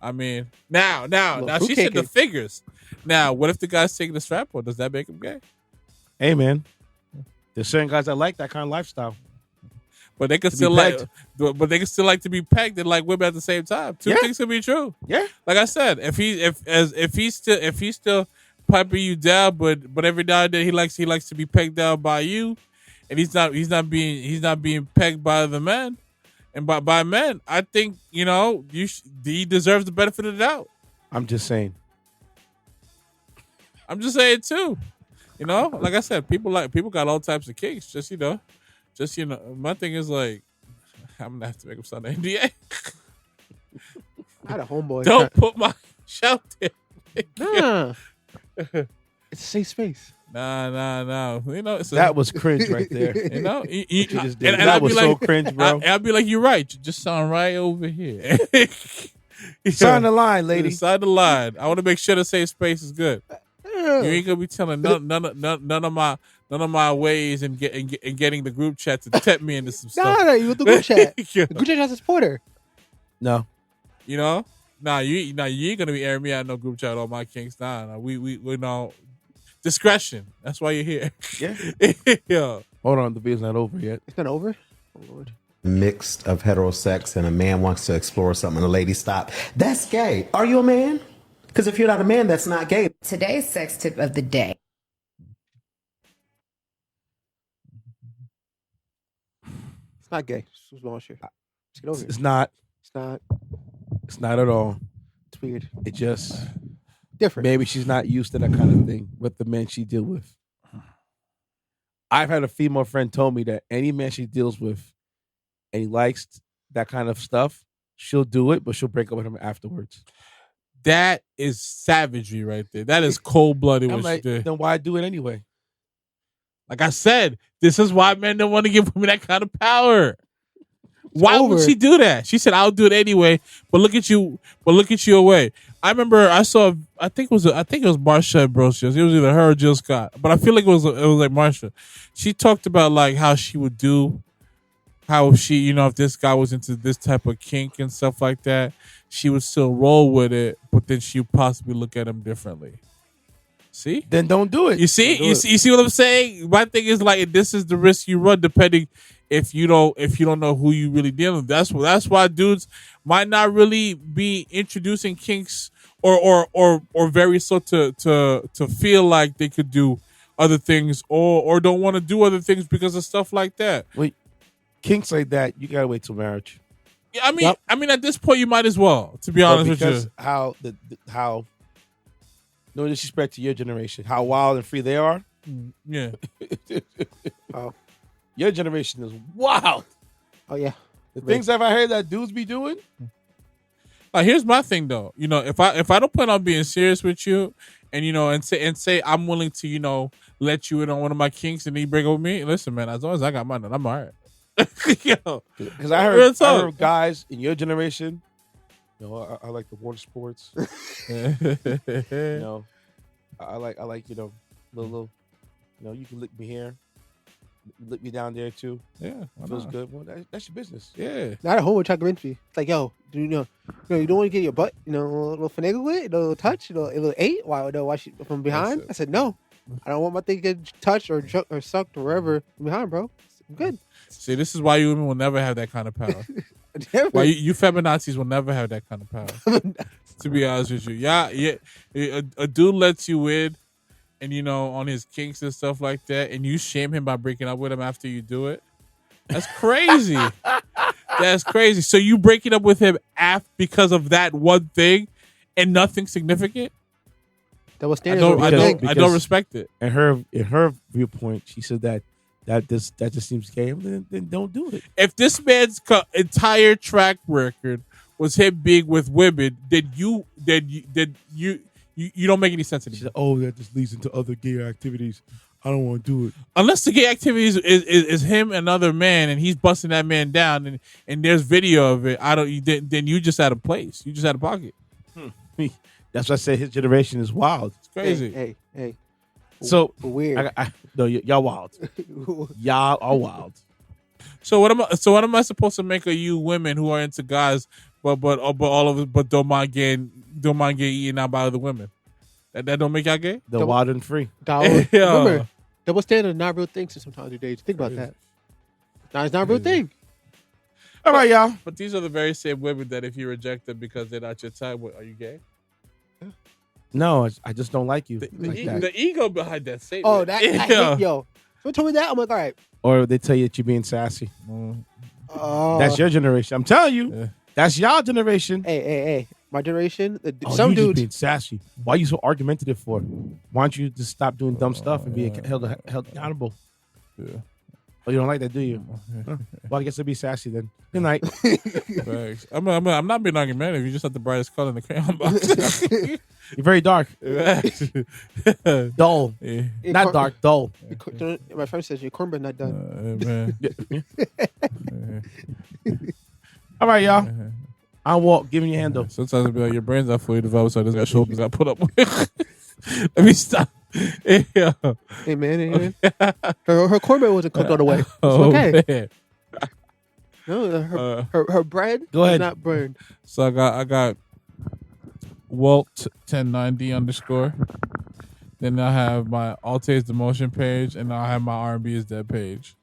I mean, now Little she said the fruitcake. figures. Now, what if the guy's taking the strap on? Does that make him gay? Hey, man. There's certain guys that like that kind of lifestyle. But they can To be still like, pegged. but they can still like to be pegged and like women at the same time. Two Yeah. things can be true. Yeah. Like I said, if he's still piping you down, but every now and then he likes to be pegged down by you, and he's not being pegged by the men and by men. I think he deserves the benefit of the doubt. I'm just saying. I'm just saying too. Like I said, people got all types of kinks. Just my thing is like, I'm gonna have to make him sign an NDA. I had a homeboy. Don't put my shout there. Nah. It's a safe space. Nah. That was cringe right there. You just did. That was so cringe, bro. I'll be like, you're right. You just sound right over here. Sign the line, lady. Sign the line. I want to make sure the safe space is good. You ain't gonna be telling none of my ways and getting the group chat to tempt me into some stuff. No, you with the group chat. The group chat has a supporter. No. Nah, you ain't gonna be airing me out no group chat all my kinks. Nah, we know discretion. That's why you're here. Yeah. Yeah. Hold on, the video's not over yet. It's not over? Oh, Lord. Mixed of heterosex and a man wants to explore something and a lady stop. That's gay. Are you a man? Because if you're not a man, that's not gay. Today's sex tip of the day. It's not gay. Just want to Let's get over It's it. not. It's not. It's not at all. It's weird. It just Different. maybe she's not used to that kind of thing with the men she deal with. I've had a female friend told me that any man she deals with and he likes that kind of stuff, she'll do it, but she'll break up with him afterwards. That is savagery right there. That is cold blooded. I'm like, then why do it anyway? Like I said, this is why men don't want to give women that kind of power. Why would she do that? She said, "I'll do it anyway." But look at you away. I remember I think it was Marsha Ambrosius. It was either her or Jill Scott, but I feel like it was like Marsha. She talked about like how she would do, how she if this guy was into this type of kink and stuff like that, she would still roll with it, but then she would possibly look at him differently. See? Then don't do it. You see? You see what I'm saying? My thing is like this is the risk you run depending if you don't know who you really dealing with. That's why dudes might not really be introducing kinks or very so to feel like they could do other things or don't want to do other things because of stuff like that. Wait, kinks like that, you gotta wait till marriage. Yeah, I mean at this point you might as well, to be honest with you. How no disrespect to your generation, how wild and free they are. Yeah. Oh. Your generation is wild. Oh yeah. The things I've heard that dudes be doing. Here's my thing though. If I don't plan on being serious with you, and say I'm willing to let you in on one of my kinks and you break up with me, listen, man. As long as I got mine, I'm all right. Because I heard guys in your generation. I like the water sports. I like little. You can lick me here. Lick me down there too. Yeah, feels good. Well, that's your business. Yeah, not a homo documentary. It's like, yo, do you don't want to get your butt, a little finagle with, a little touch, a little eight. Why she from behind? I said no. I don't want my thing to get touched or sucked or wherever from behind, bro. I'm good. See, this is why you women will never have that kind of power. Why you feminazis will never have that kind of power. To be honest with you, yeah. A dude lets you in. And on his kinks and stuff like that, and you shame him by breaking up with him after you do it. That's crazy. That's crazy. So you breaking up with him because of that one thing, and nothing significant. That was I don't respect it. In her viewpoint, she said that just seems gay. Then don't do it. If this man's entire track record was him being with women, then you don't make any sense anymore. She said, "Oh, that just leads into other gay activities. I don't want to do it." Unless the gay activities is him and another man, and he's busting that man down, and there's video of it. Then you just out of place. You just out of pocket. That's why I said his generation is wild. It's crazy. Hey. So weird. No, y'all wild. Y'all are wild. So what am I supposed to make of you women who are into guys, but all of it, but don't mind getting eaten out by other women? That don't make y'all gay? The wild and free. Remember, double standard is not a real thing. So sometimes these days, think about that. Now it's not a real thing. All right, y'all. But these are the very same women that if you reject them because they're not your type, are you gay? No, I just don't like you. The ego behind that statement. Oh, yo. Someone told me that. I'm like, all right. Or they tell you that you're being sassy. That's your generation. I'm telling you. That's y'all generation. Hey. My generation, some dudes being sassy. Why are you so argumentative for? Why don't you just stop doing dumb stuff and be held accountable? Yeah. Oh, you don't like that, do you? Huh. Well, I guess it'll be sassy then. Good night. Thanks. I'm not being argumentative. You just have the brightest color in the crayon box. You're very dark. Dull. Yeah. Not dark, dull. My friend says your cornbread not done. All right, y'all. I'm Walt. Give me your handle. Sometimes it'll be like your brain's not fully developed, so I just got shoulders I put up with. Let me stop. Yeah. Hey man. Her cornbread wasn't cooked all the way. It's okay. Man. No, her bread Go ahead. is not burned. So I got Walt 1090 _ Then I have my Alta's Demotion page, and I have my R&B is Dead page.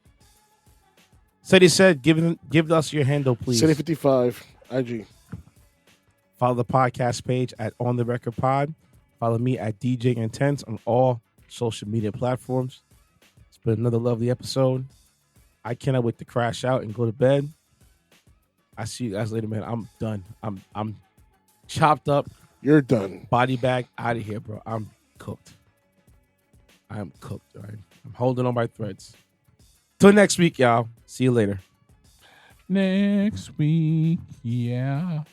Ceddy said, give us your handle, please. Ceddy 55 IG. Follow the podcast page at On The Record Pod. Follow me at DJ Intence on all social media platforms. It's been another lovely episode. I cannot wait to crash out and go to bed. I see you guys later, man. I'm done. I'm chopped up. You're done. Body bag out of here, bro. I'm cooked. I'm cooked, all right? I'm holding on by threads. Till next week, y'all. See you later. Next week, yeah.